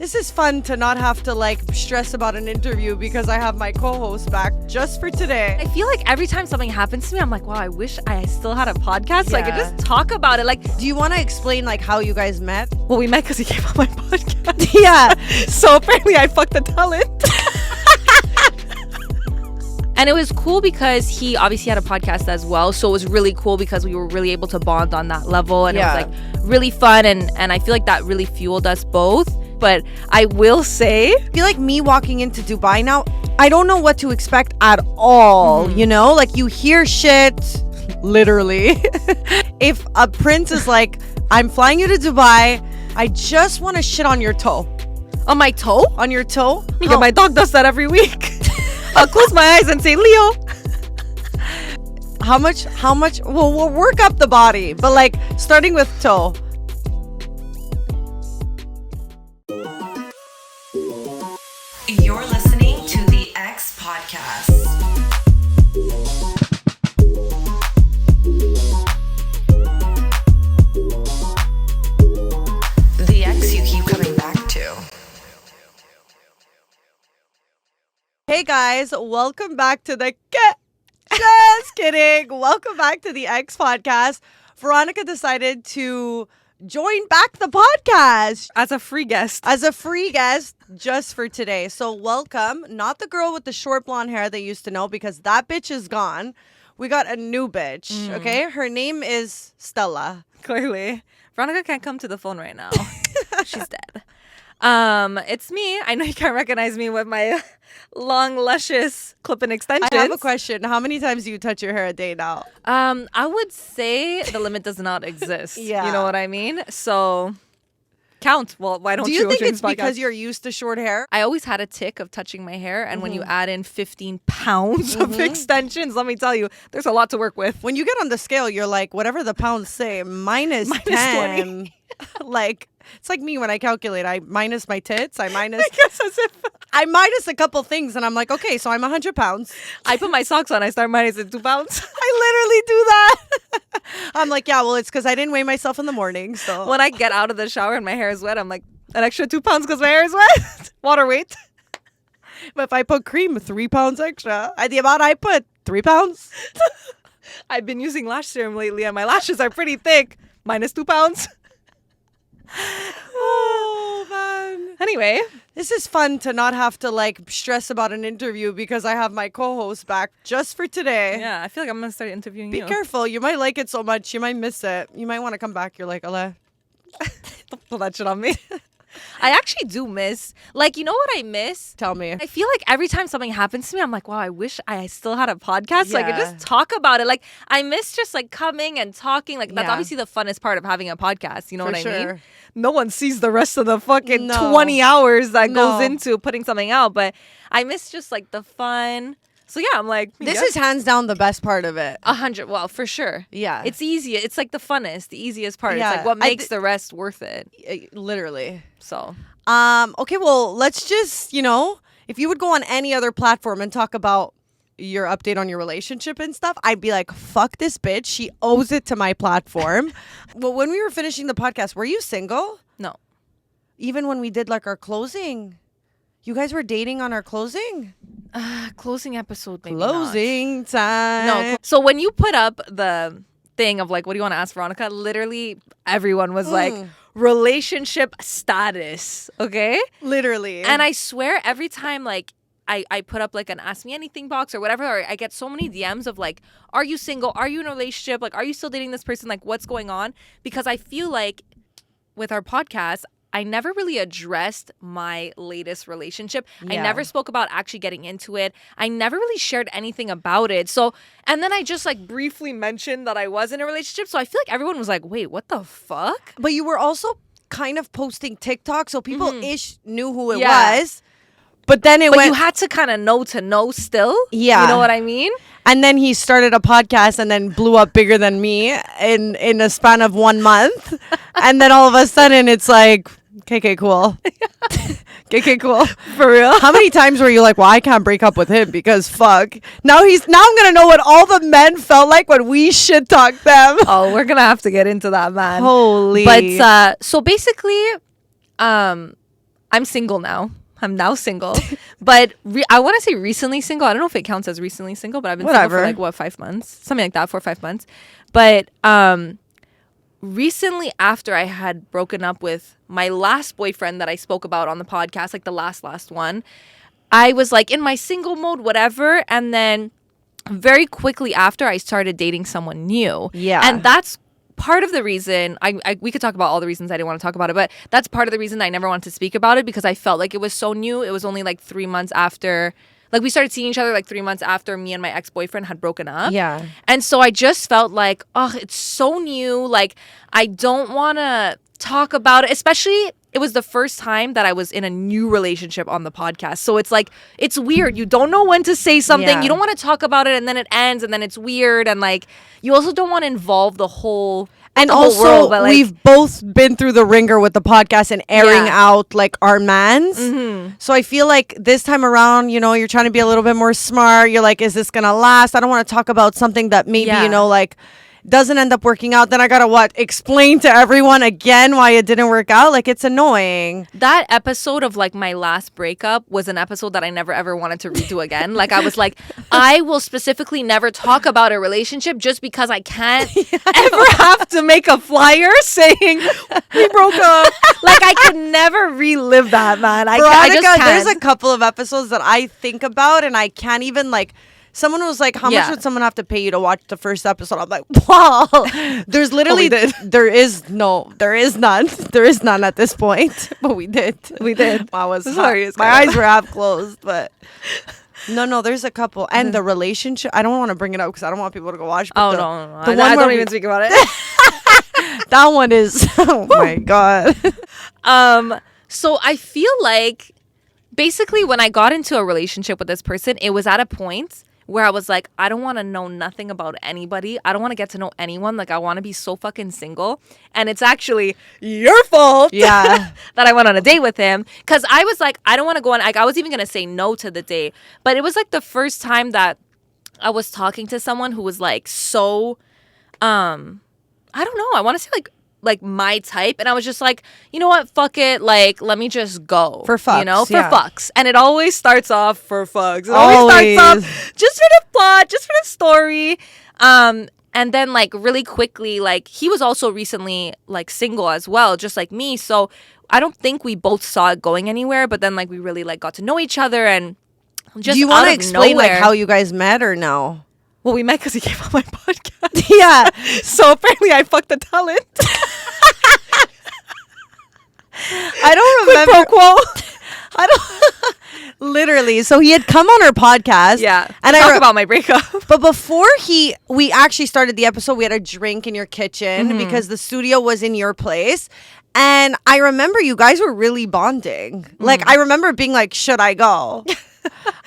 This is fun to not have to like stress about an interview because I have my co-host back just for today. I feel like every time something happens to me, I'm like, wow, I wish I still had a podcast so I could just talk about it. Like, do you want to explain like how you guys met? Well, we met because he came on my podcast. Yeah. So apparently I fucked the talent. And it was cool because he obviously had a podcast as well. So it was really cool because we were really able to bond on that level. And it was like really fun. And I feel like that really fueled us both. But I will say, I feel like me walking into Dubai now, I don't know what to expect at all. You know, like you hear shit, literally. If a prince is like, I'm flying you to Dubai, I just want to shit on your toe. On my toe? On your toe? Yeah, my dog does that every week. I'll close my eyes and say, Leo. How much? Well, we'll work up the body, but like starting with toe. You're listening to the X Podcast. The X you keep coming back to. Hey guys, welcome back to the Just kidding. Welcome back to the X Podcast. Veronica decided to join back the podcast As a free guest just for today. So welcome, not the girl with the short blonde hair they used to know because that bitch is gone. We got a new bitch, okay? Her name is Stella. Clearly. Veronica can't come to the phone right now. She's dead. It's me. I know you can't recognize me with my long, luscious clip-in extensions. I have a question. How many times do you touch your hair a day now? I would say the limit does not exist. Yeah. You know what I mean? So count. Well, why don't you? Do you think during it's this podcast? because you're used to short hair? I always had a tick of touching my hair, and when you add in 15 pounds of extensions, let me tell you, there's a lot to work with. When you get on the scale, you're like, whatever the pounds say, minus 10. 20. Like, it's like me when I calculate. I minus my tits. I minus a couple things, and I'm like, okay, so I'm 100 pounds. I put my socks on. I start minusing 2 pounds. I literally do that. I'm like, yeah, well, it's because I didn't weigh myself in the morning. So When I get out of the shower and my hair is wet, I'm like, an extra 2 pounds because my hair is wet. Water weight. But if I put cream, 3 pounds extra. The amount I put, 3 pounds. I've been using lash serum lately, and my lashes are pretty thick. Minus 2 pounds. Oh, man. Anyway. This is fun to not have to like stress about an interview because I have my co-host back just for today. Yeah, I feel like I'm going to start interviewing Be you. careful. You might like it so much. You might miss it. You might want to come back. You're like, Ale. Don't pull that shit on me. I actually do miss, like, you know what I miss? Tell me. I feel like every time something happens to me, I'm like, wow, I wish I still had a podcast so I could Yeah. just talk about it. Like, I miss just like coming and talking. Like, that's Yeah. obviously the funnest part of having a podcast. You know For what I sure. mean? No one sees the rest of the fucking No. 20 hours that No. goes into putting something out. But I miss just like the fun. So yeah, I'm like, This is hands down the best part of it. 100. Well, for sure. Yeah. It's easy. It's like the funnest, the easiest part. Yeah. It's like what I makes the rest worth it. Literally. So Okay, well, let's just, if you would go on any other platform and talk about your update on your relationship and stuff, I'd be like, fuck this bitch. She owes it to my platform. Well, when we were finishing the podcast, were you single? no. Even when we did like our closing? You guys were dating on our closing? Closing episode, maybe not. Closing time. No. So when you put up the thing of like, what do you want to ask Veronica? Literally everyone was like, relationship status. Okay. Literally. And I swear every time like I put up like an ask me anything box or whatever, or I get so many DMs of like, are you single? Are you in a relationship? Like, are you still dating this person? Like, what's going on? Because I feel like with our podcast, I never really addressed my latest relationship. I Yeah. never spoke about actually getting into it. I never really shared anything about it. So, and then I just like briefly mentioned that I was in a relationship. So I feel like everyone was like, wait, what the fuck? But you were also kind of posting TikTok, so people ish knew who it Yeah. was. But then it But went. you had to kind of know to know still. Yeah. You know what I mean? And then he started a podcast and then blew up bigger than me in a span of 1 month. And then all of a sudden it's like, KK cool. KK cool. For real? How many times were you like, well, I can't break up with him because fuck. Now I'm going to know what all the men felt like when we shit talked them. Oh, we're going to have to get into that, man. Holy. But so basically, I'm single now. I'm now single. But I want to say recently single. I don't know if it counts as recently single, but I've been single for like, 5 months? Something like that, 4 or 5 months. But recently, after I had broken up with my last boyfriend that I spoke about on the podcast, like the last one, I was like in my single mode, whatever. And then very quickly after, I started dating someone new. Yeah. And that's part of the reason we could talk about all the reasons I didn't want to talk about it, but that's part of the reason I never wanted to speak about it, because I felt like it was so new. It was only like 3 months after, like we started seeing each other like 3 months after me and my ex-boyfriend had broken up. Yeah. And so I just felt like, oh, it's so new. Like I don't want to talk about it, especially it was the first time that I was in a new relationship on the podcast. So it's like, it's weird. You don't know when to say something. Yeah. You don't want to talk about it, and then it ends, and then it's weird. And like, you also don't want to involve the whole And the whole also, world, but, like, we've both been through the ringer with the podcast and airing Yeah. out like our mans. So I feel like this time around, you know, you're trying to be a little bit more smart. You're like, is this gonna last? I don't want to talk about something that maybe, Yeah. you know, like doesn't end up working out. Then I gotta explain to everyone again why it didn't work out. Like, it's annoying. that episode of like my last breakup was an episode that I never ever wanted to redo again. Like I was like, I will specifically never talk about a relationship just because I can't ever have to make a flyer saying we broke up. Like I could never relive that, man. I Veronica, just can't. there's a couple of episodes that I think about and I can't even like. Someone was like, how much Yeah. would someone have to pay you to watch the first episode? I'm like, wow. There's literally, there is none. There is none at this point. But we did. Wow, I was Sorry, my eyes were half closed, but no, there's a couple. And the relationship, I don't want to bring it up because I don't want people to go watch. But Oh, the, no. The I one don't where even speak about it. that one is, oh my God. So I feel like basically when I got into a relationship with this person, it was at a point where I was like, I don't want to know nothing about anybody. I don't want to get to know anyone. Like, I want to be so fucking single. And it's actually your fault Yeah. that I went on a date with him. Because I was like, I don't want to go on. Like, I was even going to say no to the date. But it was like the first time that I was talking to someone who was like so, I don't know. I want to say like my type, and I was just like, you know what, fuck it, like let me just go For fucks, you know, for yeah. fucks. And it always starts off for fucks. It always starts off just for the plot, just for the story. And then like really quickly, like he was also recently like single as well, just like me. So I don't think we both saw it going anywhere, but then like we really like got to know each other. And just Do you want to explain like how you guys met or no? Well, we met because he came on my podcast. Yeah. So apparently I fucked the talent. I don't remember. Quid pro quo. I don't. Literally. So he had come on our podcast. Yeah. And I I talk about my breakup. But before we actually started the episode, we had a drink in your kitchen because the studio was in your place. And I remember you guys were really bonding. Like, I remember being like, should I go?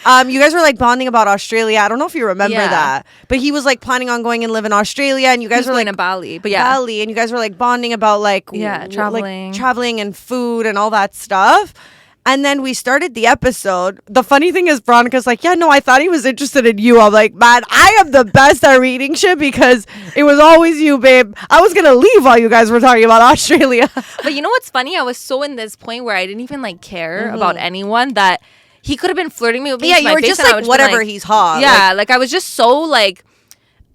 You guys were like bonding about Australia. I don't know if you remember Yeah. that. But he was like planning on going and live in Australia. And you guys were going like to Bali. But yeah. Bali. And you guys were like bonding about like, traveling. like, traveling and food and all that stuff. And then we started the episode. The funny thing is, Veronica's like, yeah, no, I thought he was interested in you. I'm like, man, I am the best at reading shit because it was always you, babe. I was going to leave while you guys were talking about Australia. But you know what's funny? I was so in this point where I didn't even like care about anyone that he could have been flirting me with me. Yeah, to my you were face just and I like, would just whatever, be like, he's hot. Yeah, like I was just so like,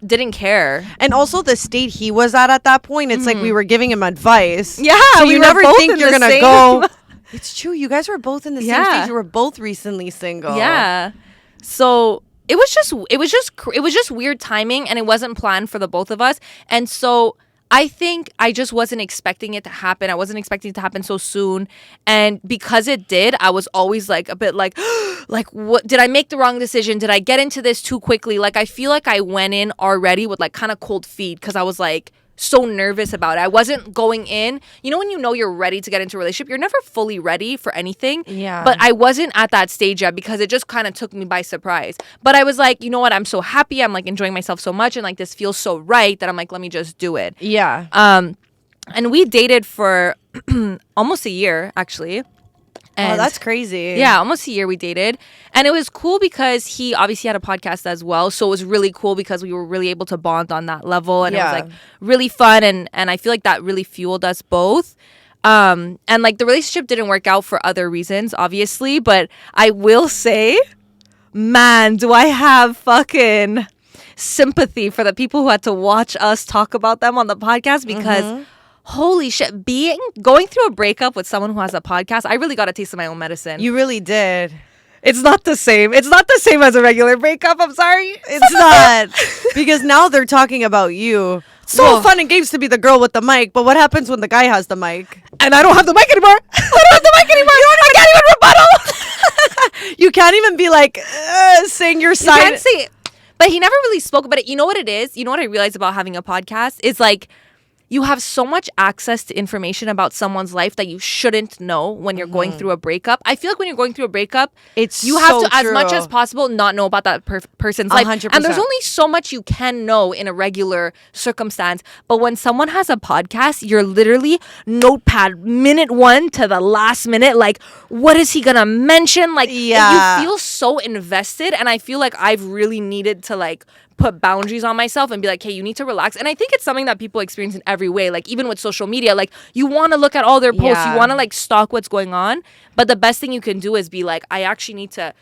didn't care. And also the state he was at that point, it's like we were giving him advice. Yeah, so we you were never both think in you're the going to same- go. It's true. You guys were both in the same Yeah. stage. You were both recently single. Yeah. So it was just weird timing, and it wasn't planned for the both of us. And so I think I just wasn't expecting it to happen. I wasn't expecting it to happen so soon. And because it did, I was always like a bit like, like, what did I make the wrong decision? Did I get into this too quickly? Like, I feel like I went in already with like kind of cold feet because I was like so nervous about it. I wasn't going in. You know, when you know you're ready to get into a relationship, you're never fully ready for anything. Yeah. But I wasn't at that stage yet because it just kind of took me by surprise. But I was like, you know what? I'm so happy. I'm like enjoying myself so much. And like this feels so right that I'm like, let me just do it. Yeah. And we dated for almost a year, actually. And that's crazy. yeah, almost a year we dated. And it was cool because he obviously had a podcast as well. So it was really cool because we were really able to bond on that level. And it was Yeah. like really fun. And I feel like that really fueled us both. And like the relationship didn't work out for other reasons, obviously, but I will say, man, do I have fucking sympathy for the people who had to watch us talk about them on the podcast, because holy shit, going through a breakup with someone who has a podcast, I really got a taste of my own medicine. You really did. It's not the same. It's not the same as a regular breakup. I'm sorry. It's not. Because now they're talking about you. So fun and games to be the girl with the mic, but what happens when the guy has the mic? And I don't have the mic anymore. I don't have the mic anymore. I can't even rebuttal. You can't even be like, saying your side. You can't say it. But he never really spoke about it. You know what it is? You know what I realized about having a podcast? Is like, you have so much access to information about someone's life that you shouldn't know when you're going through a breakup. I feel like when you're going through a breakup, you have to, as much as possible, not know about that person's life. 100%. And there's only so much you can know in a regular circumstance. But when someone has a podcast, you're literally notepad minute 1 to the last minute. Like, what is he going to mention? Like, you feel so invested. And I feel like I've really needed to like put boundaries on myself and be like, hey, you need to relax. And I think it's something that people experience in every way. Like, even with social media, like, you want to look at all their posts. You want to like stalk what's going on. But the best thing you can do is be like, I actually need to.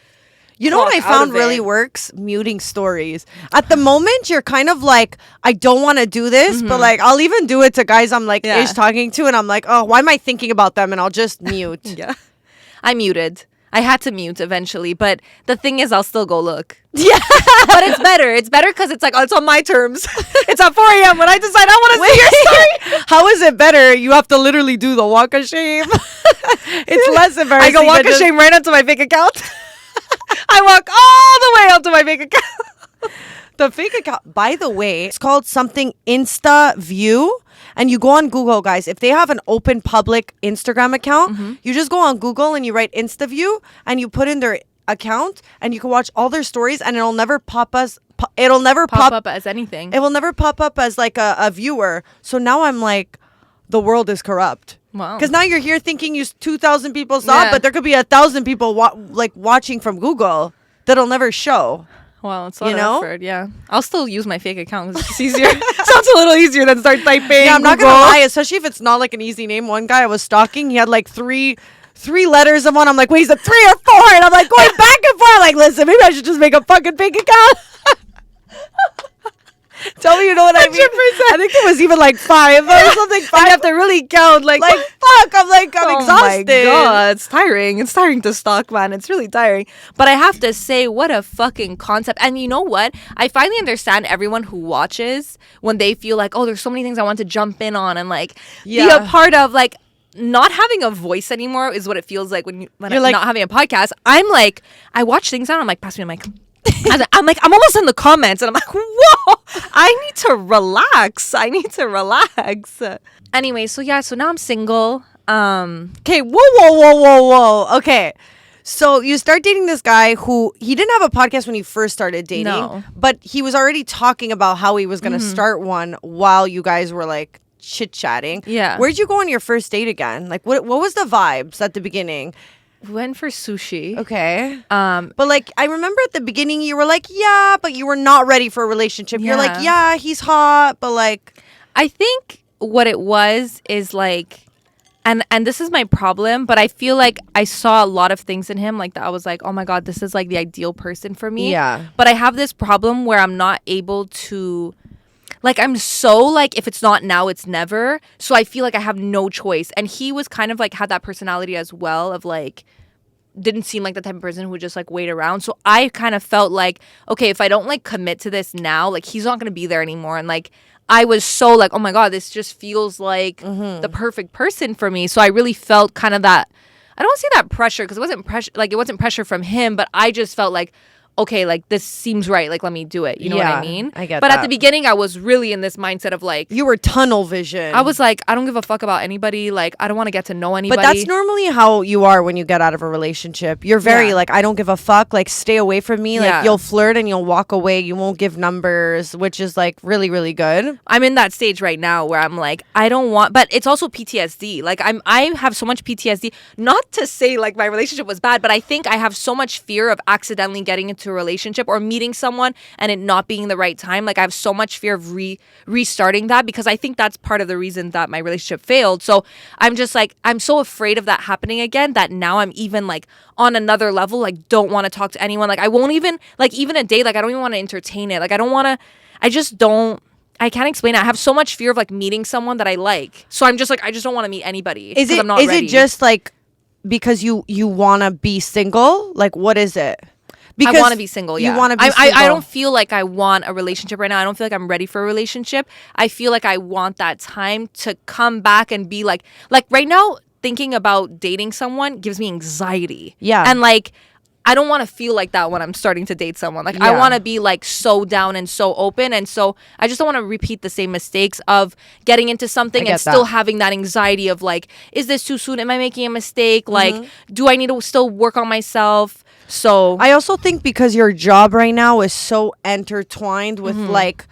You know what I found really works? Muting stories. At the moment, you're kind of like, I don't want to do this, but like, I'll even do it to guys I'm like ish talking to, and I'm like, oh, why am I thinking about them? And I'll just mute. Yeah. I muted. I had to mute eventually, but the thing is, I'll still go look. Yeah. But it's better. It's better because it's like, oh, it's on my terms. It's at 4 a.m. when I decide I want to see your story. How is it better? You have to literally do the walk of shame. It's less embarrassing. I go walk of shame right onto my fake account. I walk all the way onto my fake account. The fake account, by the way, it's called something Insta View. And you go on Google, guys. If they have an open public Instagram account, you just go on Google and you write Insta View and you put in their account and you can watch all their stories, and it'll never pop up as anything. It will never pop up as like a viewer. So now I'm like, the world is corrupt. Wow. Because now you're here thinking 2,000 people saw it, but there could be 1,000 people watching from Google that'll never show. Well, it's a lot of effort, yeah. I'll still use my fake account because it's easier. Sounds a little easier than start typing. Yeah, I'm not gonna lie, especially if it's not like an easy name. One guy I was stalking, he had like three letters in one. I'm like, wait, is it 3 or 4? And I'm like going back and forth. Like, listen, maybe I should just make a fucking fake account. Tell me you know what I mean. 100%. I think it was even like 5 or something. 5. You have to really count. Like fuck. I'm exhausted. Oh my God, it's tiring. It's tiring to stalk, man. It's really tiring. But I have to say, what a fucking concept. And you know what? I finally understand everyone who watches when they feel like, oh, there's so many things I want to jump in on and like be a part of. Like, not having a voice anymore is what it feels like when you're like, not having a podcast. I'm like, I watch things out. I'm like, pass me a mic. I'm like, I'm almost in the comments, and I'm like, whoa, I need to relax. Anyway, so now I'm single. Okay, whoa. Okay. So you start dating this guy who, he didn't have a podcast when you first started dating, but he was already talking about how he was going to start one while you guys were like chit-chatting. Yeah. Where'd you go on your first date again? Like, what was the vibes at the beginning? We went for sushi. Okay. But like, I remember at the beginning you were like, yeah, but you were not ready for a relationship. You're like, yeah, he's hot, but like, I think what it was is like, and this is my problem, but I feel like I saw a lot of things in him like that. I was like, oh my God, this is like the ideal person for me. Yeah. But I have this problem where I'm not able to, like, I'm so like, if it's not now, it's never. So I feel like I have no choice. And he was kind of like, had that personality as well of like, didn't seem like the type of person who would just like wait around. So I kind of felt like, okay, if I don't like commit to this now, like he's not going to be there anymore. And like, I was so like, oh my God, this just feels like the perfect person for me. So I really felt kind of that, I don't want to say that pressure, because it wasn't pressure from him, but I just felt like, okay, like this seems right. Like, let me do it. You know what I mean? I get but that. at the beginning, I was really in this mindset of like, you were tunnel vision. I was like, I don't give a fuck about anybody. Like, I don't want to get to know anybody. But that's normally how you are when you get out of a relationship. You're very like, I don't give a fuck. Like, stay away from me. Like, you'll flirt and you'll walk away. You won't give numbers, which is like really, really good. I'm in that stage right now where I'm like, I don't want, but it's also PTSD. Like, I have so much PTSD. Not to say like my relationship was bad, but I think I have so much fear of accidentally getting into into a relationship or meeting someone and it not being the right time. Like I have so much fear of restarting that because I think that's part of the reason that my relationship failed. So I'm just like, I'm so afraid of that happening again that now I'm even like on another level, like don't want to talk to anyone. Like I won't even, like even a date, like I don't even want to entertain it. Like I don't want to, I can't explain it. I have so much fear of like meeting someone that I like. So I'm just like, I just don't want to meet anybody. Is I'm not ready. it just like because you want to be single? Like what is it? Because I want to be single. Yeah, you want to be single. I don't feel like I want a relationship right now. I don't feel like I'm ready for a relationship. I feel like I want that time to come back and be like right now. Thinking about dating someone gives me anxiety. Yeah, and like I don't want to feel like that when I'm starting to date someone. Like I want to be like so down and so open, and so I just don't want to repeat the same mistakes of getting into something and still having that anxiety of like, is this too soon? Am I making a mistake? Like, do I need to still work on myself? So I also think because your job right now is so intertwined with like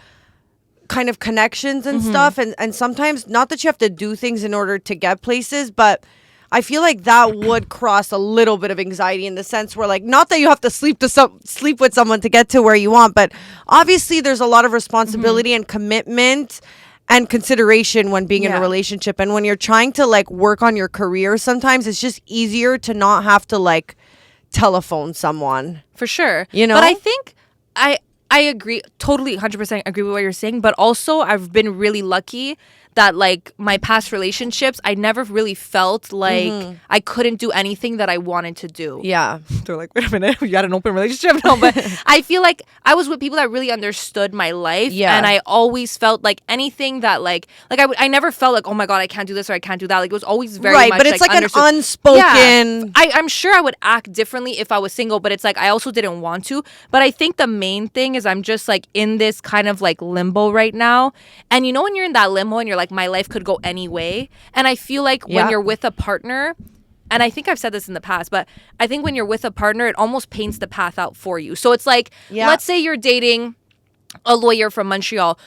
kind of connections and stuff, and sometimes not that you have to do things in order to get places, but I feel like that would cross a little bit of anxiety in the sense where like, not that you have to sleep with someone to get to where you want, but obviously there's a lot of responsibility and commitment and consideration when being in a relationship. And when you're trying to like work on your career, sometimes it's just easier to not have to like telephone someone. For sure. You know? But I think I agree, totally 100% agree with what you're saying, but also I've been really lucky that like my past relationships, I never really felt like I couldn't do anything that I wanted to do. Yeah. They're like, wait a minute, you had an open relationship? No, but I feel like I was with people that really understood my life. Yeah. And I always felt like anything that like I never felt like, oh my God, I can't do this or I can't do that. Like it was always very much but it's like an understood. unspoken. Yeah. I'm sure I would act differently if I was single, but it's like I also didn't want to. But I think the main thing is I'm just like in this kind of like limbo right now. And you know when you're in that limbo and you're like, my life could go any way. And I feel like when you're with a partner, and I think I've said this in the past, but I think when you're with a partner, it almost paints the path out for you. So it's like, let's say you're dating a lawyer from Montreal.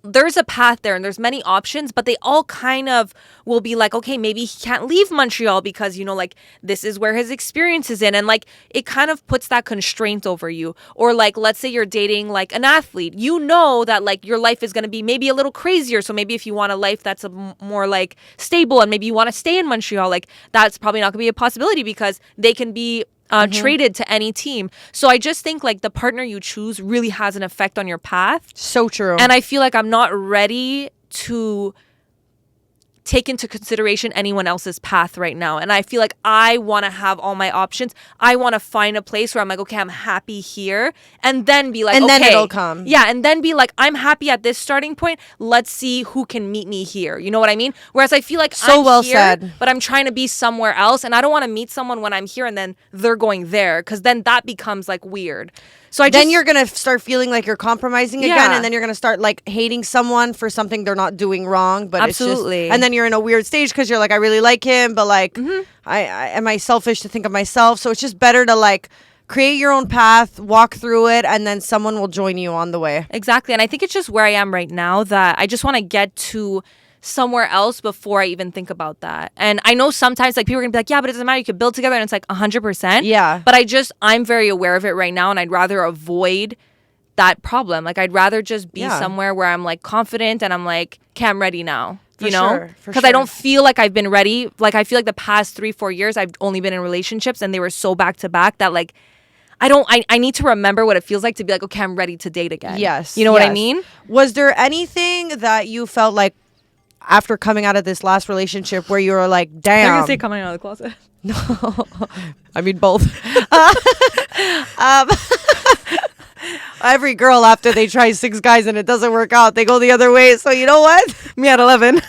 There's a path there and there's many options, but they all kind of will be like, okay, maybe he can't leave Montreal because, you know, like this is where his experience is in. And like it kind of puts that constraint over you. Or like, let's say you're dating like an athlete, you know that like your life is going to be maybe a little crazier. So maybe if you want a life that's more like stable and maybe you want to stay in Montreal, like that's probably not going to be a possibility because they can be traded to any team. So I just think like the partner you choose really has an effect on your path. So true. And I feel like I'm not ready to take into consideration anyone else's path right now. And I feel like I want to have all my options. I want to find a place where I'm like, okay, I'm happy here. And then be like, and okay. then it'll come. Yeah. And then be like, I'm happy at this starting point. Let's see who can meet me here. You know what I mean? Whereas I feel like I'm well here, said. but I'm trying to be somewhere else. And I don't want to meet someone when I'm here and then they're going there. Because then that becomes like weird. So then you're going to start feeling like you're compromising again, Yeah. and then you're going to start like hating someone for something they're not doing wrong. But Absolutely. It's just, and then you're in a weird stage because you're like, I really like him, but like, I am I selfish to think of myself? So it's just better to like create your own path, walk through it, and then someone will join you on the way. Exactly. And I think it's just where I am right now that I just want to get to somewhere else before I even think about that. And I know sometimes like people are gonna be like, yeah, but it doesn't matter, you could build together, and it's like 100%. Yeah. But I'm very aware of it right now, and I'd rather avoid that problem. Like I'd rather just be somewhere where I'm like confident and I'm like, okay, I'm ready now. You know? Because I don't feel like I've been ready. Like I feel like the past 3-4 years I've only been in relationships and they were so back to back that like I need to remember what it feels like to be like, okay, I'm ready to date again. Yes. You know what I mean? Was there anything that you felt like after coming out of this last relationship where you were like, damn. I'm gonna say coming out of the closet. No. I mean both. Every girl after they try 6 guys and it doesn't work out, they go the other way. So you know what? Me at 11.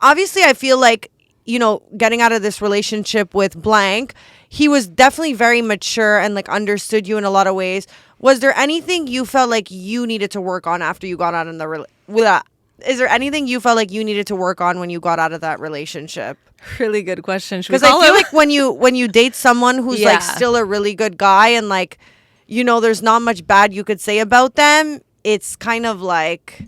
Obviously, I feel like, you know, getting out of this relationship with blank, he was definitely very mature and like understood you in a lot of ways. Was there anything you felt like you needed to work on after you got out in the is there anything you felt like you needed to work on when you got out of that relationship? Really good question. Because I feel like when you date someone who's like still a really good guy and like, you know, there's not much bad you could say about them, it's kind of like,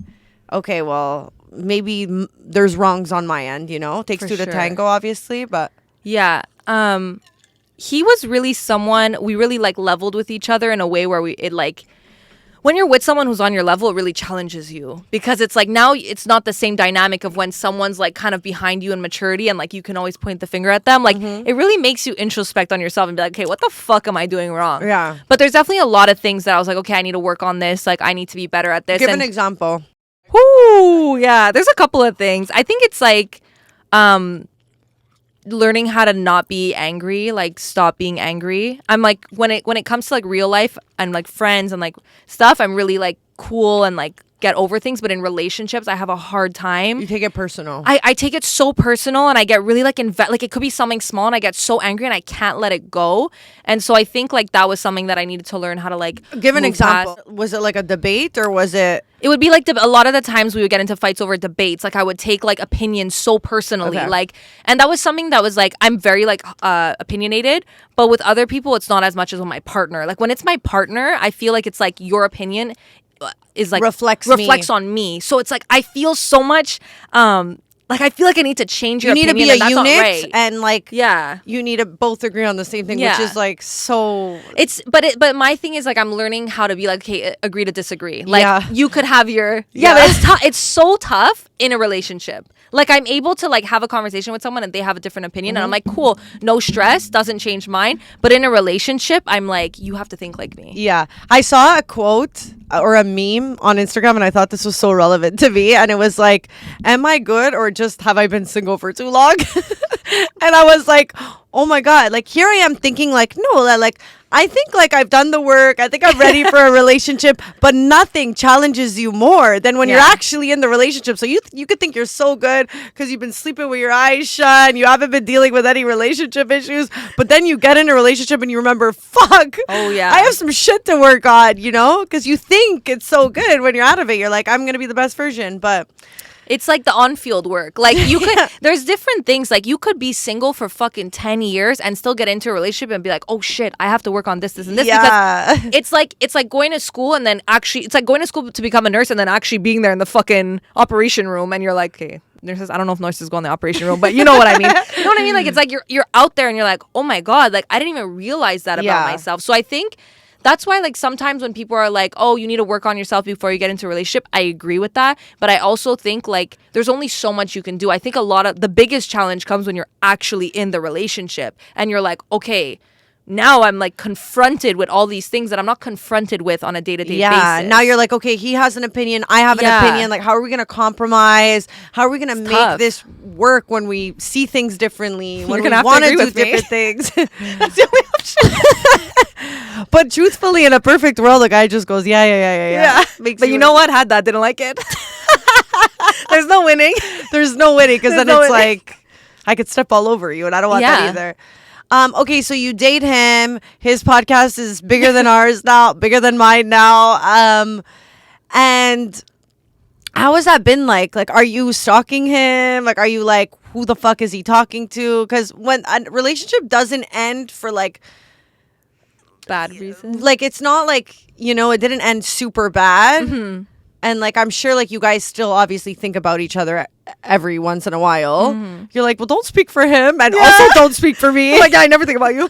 okay, well, maybe there's wrongs on my end, you know? Takes For two to sure. tango, obviously, but Yeah. he was really someone we really like leveled with each other in a way where when you're with someone who's on your level, it really challenges you because it's like now it's not the same dynamic of when someone's like kind of behind you in maturity and like you can always point the finger at them. Like it really makes you introspect on yourself and be like, okay, what the fuck am I doing wrong? Yeah. But there's definitely a lot of things that I was like, okay, I need to work on this. Like I need to be better at this. Give an example. Whoo, yeah. There's a couple of things. I think it's like learning how to not be angry, like stop being angry. I'm like when it comes to like real life and like friends and like stuff, I'm really like cool and like get over things, but in relationships I have a hard time. You take it personal. I take it so personal and I get really like like it could be something small and I get so angry and I can't let it go. And so I think like that was something that I needed to learn how to like give an move example. past. Was it like a debate or was it It would be like a lot of the times we would get into fights over debates. Like I would take like opinions so personally, Okay. like, and that was something that was like I'm very like opinionated, but with other people it's not as much as with my partner. Like when it's my partner, I feel like it's like your opinion is like reflects on me. So it's like I feel so much. Like I feel like I need to change your you need to opinion. be a and that's not unit right. and like Yeah. you need to both agree on the same thing, which Yeah. is like so But my thing is like I'm learning how to be like, okay, agree to disagree. Like Yeah. you could have your Yeah. but it's tough. It's so tough in a relationship. Like I'm able to like have a conversation with someone and they have a different opinion and I'm like, cool, no stress, doesn't change mine. But in a relationship, I'm like, you have to think like me. Yeah. I saw a quote or a meme on Instagram and I thought this was so relevant to me. And it was like, am I good or just have I been single for too long? And I was like, oh my God. Like here I am thinking like, no, like I think like I've done the work. I think I'm ready for a relationship, but nothing challenges you more than when you're Yeah. actually in the relationship. So you could think you're so good because you've been sleeping with your eyes shut and you haven't been dealing with any relationship issues. But then you get in a relationship and you remember, fuck. Oh, yeah. I have some shit to work on, you know? Because you think it's so good when you're out of it. You're like, I'm going to be the best version. But It's like the on-field work. Like you could, there's different things. Like you could be single for fucking 10 years and still get into a relationship and be like, oh shit, I have to work on this, and this. Yeah. Because it's like going to school and then actually, it's like going to school to become a nurse and then actually being there in the fucking operation room and you're like, okay, nurses, I don't know if nurses go in the operation room, but you know what I mean. You know what I mean? Like it's like you're out there and you're like, oh my God, like I didn't even realize that about Yeah. myself. So I think that's why, like, sometimes when people are like, oh, you need to work on yourself before you get into a relationship, I agree with that. But I also think, like, there's only so much you can do. I think a lot of the biggest challenge comes when you're actually in the relationship and you're like, okay, now I'm like confronted with all these things that I'm not confronted with on a day-to-day basis. Now you're like, okay, he has an opinion, I have an Yeah. opinion. Like, how are we going to compromise? How are we going to make tough. this work when we see things differently? When we gonna have to want to agree do with me. different things? That's the only option. But truthfully, in a perfect world, the guy just goes, yeah. Makes But you know what? Had that, didn't like it. There's no winning. There's no winning because then There's no it's winning. like, I could step all over you, and I don't want that Yeah. either. Okay, so you date him. His podcast is bigger than ours now, bigger than mine now. And how has that been like? Like, are you stalking him? Like, are you like, who the fuck is he talking to? Because when a relationship doesn't end for like Bad reason. it's not like, you know, it didn't end super bad. Mm-hmm. And like, I'm sure like you guys still obviously think about each other every once in a while. You're like, well, don't speak for him. And also don't speak for me. Like, I never think about you.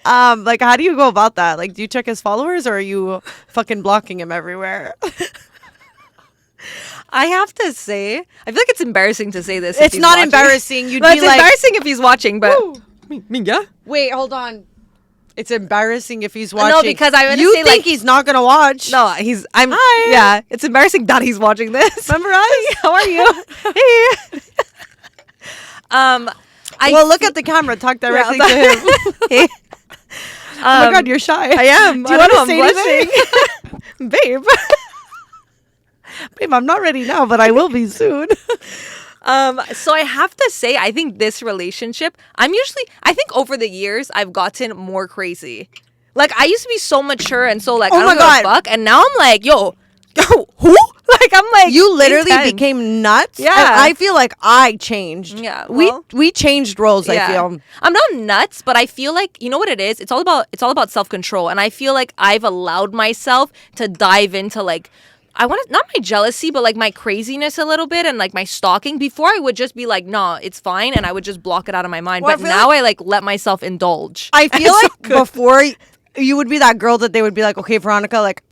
Like, how do you go about that? Like, do you check his followers or are you fucking blocking him everywhere? I have to say, I feel like it's embarrassing to say this. if It's he's not watching. embarrassing. You'd No, be it's like, embarrassing if he's watching, but yeah. wait, hold on. It's embarrassing if he's watching. No, because I'm gonna you say, think like- he's not gonna watch. No, Hi. yeah, it's embarrassing that he's watching this. Remember us? How are you? Hey. Well, look at the camera. Talk directly to him. Hey. Oh my God, you're shy. I am. Do you I want don't to know, say I'm anything? Babe. Babe, I'm not ready now, but I will be soon. So I have to say, I think this relationship, I think over the years, I've gotten more crazy. Like, I used to be so mature and so, like, Oh I don't my give a God. fuck. And now I'm like, yo, who? Like, I'm like, You literally intense. became nuts. Yeah. And I feel like I changed. Yeah, well- we changed roles, I feel. I'm not nuts, but I feel like, you know what it is? It's all about self-control. And I feel like I've allowed myself to dive into, like, I want to, not my jealousy, but like my craziness a little bit and like my stalking. Before I would just be like, nah, it's fine. And I would just block it out of my mind. Well, but now I like let myself indulge. I feel like before you would be that girl that they would be like, okay, Veronica, like,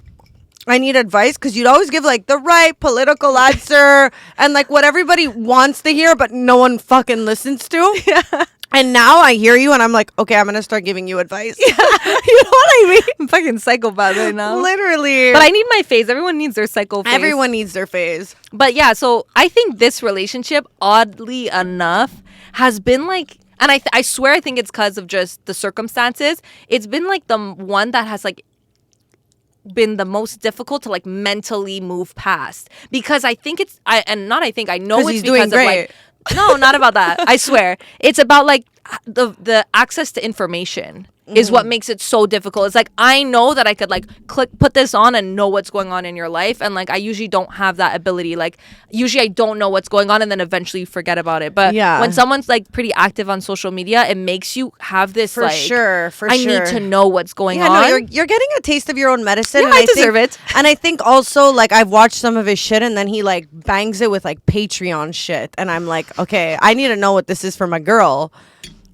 I need advice, because you'd always give like the right political answer and like what everybody wants to hear, but no one fucking listens to. Yeah. And now I hear you and I'm like, okay, I'm going to start giving you advice. Yeah. You know what I mean? I'm fucking psychopath right now. Literally. But I need my phase. Everyone needs their psycho phase. Everyone needs their phase. But yeah, so I think this relationship, oddly enough, has been like, and I swear I think it's because of just the circumstances. It's been like the one that has like been the most difficult to like mentally move past, because I think I know it's he's because doing of great. like, no, not about that. I swear. It's about like the access to information is what makes it so difficult. It's like, I know that I could like put this on and know what's going on in your life. And like, I usually don't have that ability. Like, usually I don't know what's going on and then eventually forget about it. But Yeah. when someone's like pretty active on social media, it makes you have this For like, sure. I need to know what's going on. No, you're getting a taste of your own medicine. Yeah, and I deserve it. And I think also, like, I've watched some of his shit and then he like bangs it with like Patreon shit. And I'm like, okay, I need to know what this is for my girl.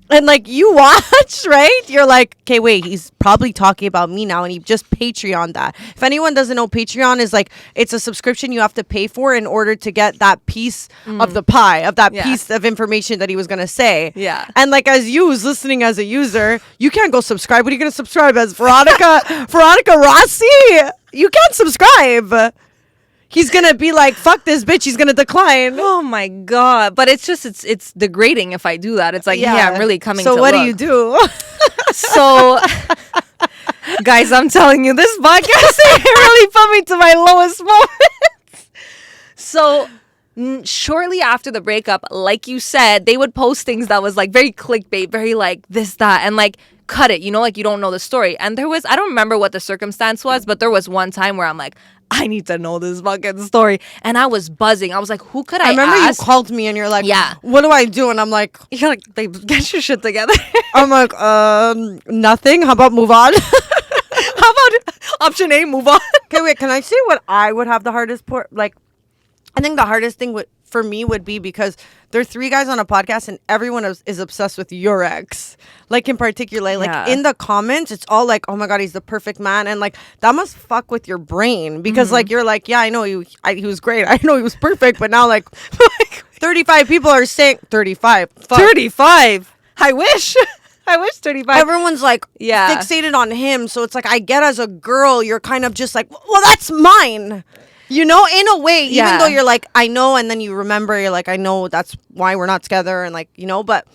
And like, you watch, right? You're like, okay, wait, he's probably talking about me now, and he just Patreon that. If anyone doesn't know, Patreon is like, it's a subscription you have to pay for in order to get that piece of the pie, of that piece of information that he was gonna say. Yeah. And like, as you who's listening as a user, you can't go subscribe. What are you gonna subscribe as? Veronica Rossi? You can't subscribe. He's gonna be like, fuck this bitch, he's gonna decline. Oh my God. But it's just, it's degrading if I do that. It's like, yeah, I'm really coming so to what do look. you do? So, guys, I'm telling you, this podcast it really put me to my lowest moments. So, shortly after the breakup, like you said, they would post things that was like very clickbait, very like this, that, and like cut it, you know, like you don't know the story. And there was, I don't remember what the circumstance was, but there was one time where I'm like, I need to know this fucking story. And I was buzzing. I was like, who could I remember ask? you called me and you're like, Yeah. what do I do? And I'm like, You're like, babe, get your shit together. I'm like, nothing. How about move on? How about option A, move on? Okay, wait, can I say what I would have the hardest like, I think the hardest thing for me would be, because there are 3 guys on a podcast and everyone is obsessed with your ex. Like, in particular, like Yeah. in the comments, it's all like, oh my God, he's the perfect man. And like, that must fuck with your brain, because like, you're like, yeah, I know he was great. I know he was perfect. But now like 35 people are saying 35. Fuck. 35. I wish. I wish 35. Everyone's like Yeah. fixated on him. So it's like, I get as a girl, you're kind of just like, well, that's mine. You know, in a way, even Yeah. though you're like, I know, and then you remember, you're like, I know that's why we're not together, and like, you know, but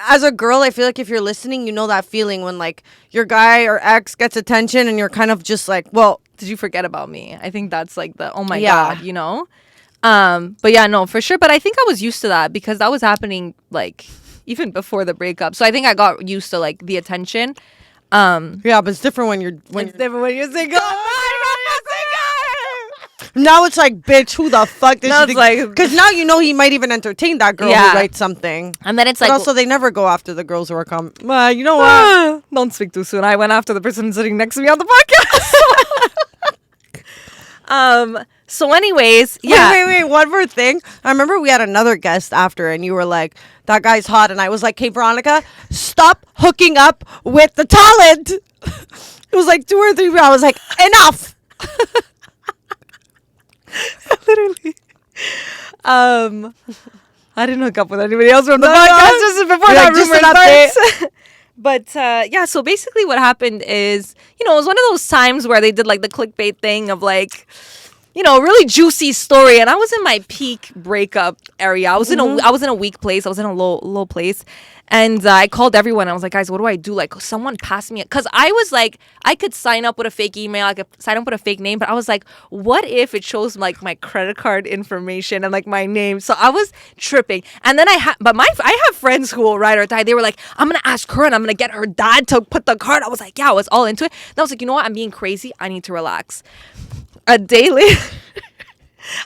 as a girl, I feel like if you're listening, you know that feeling when like your guy or ex gets attention and you're kind of just like, well, Did you forget about me? I think that's like the, oh my Yeah. God, you know? But yeah, no, for sure. But I think I was used to that because that was happening like even before the breakup. So I think I got used to like the attention. yeah, but it's different when you're Different when you're single. Now it's like, bitch, who the fuck did Now you it's like- because now you know he might even entertain that girl Yeah. who writes something. And then it's But like, also, they never go after the girls who are you know what? don't speak too soon. I went after the person sitting next to me on the podcast. So anyways, yeah. Wait, one more thing. I remember we had another guest after, and you were like, that guy's hot. And I was like, hey, Veronica, stop hooking up with the talent. It was like 2 or 3. I was like, enough. Literally. I didn't hook up with anybody else from the podcast. This is before You're that like, just rumor an update. starts. But yeah, so basically what happened is, you know, it was one of those times where they did like the clickbait thing of like, you know, really juicy story. And I was in my peak breakup area. I was in a weak place. I was in a low place. And I called everyone. I was like, guys, what do I do? Like, someone passed me. Because I was like, I could sign up with a fake email. I could sign up with a fake name. But I was like, what if it shows like my credit card information and like my name? So I was tripping. And then I have friends who will ride or die. They were like, I'm going to ask her and I'm going to get her dad to put the card. I was like, yeah, I was all into it. And I was like, you know what? I'm being crazy. I need to relax. A day later,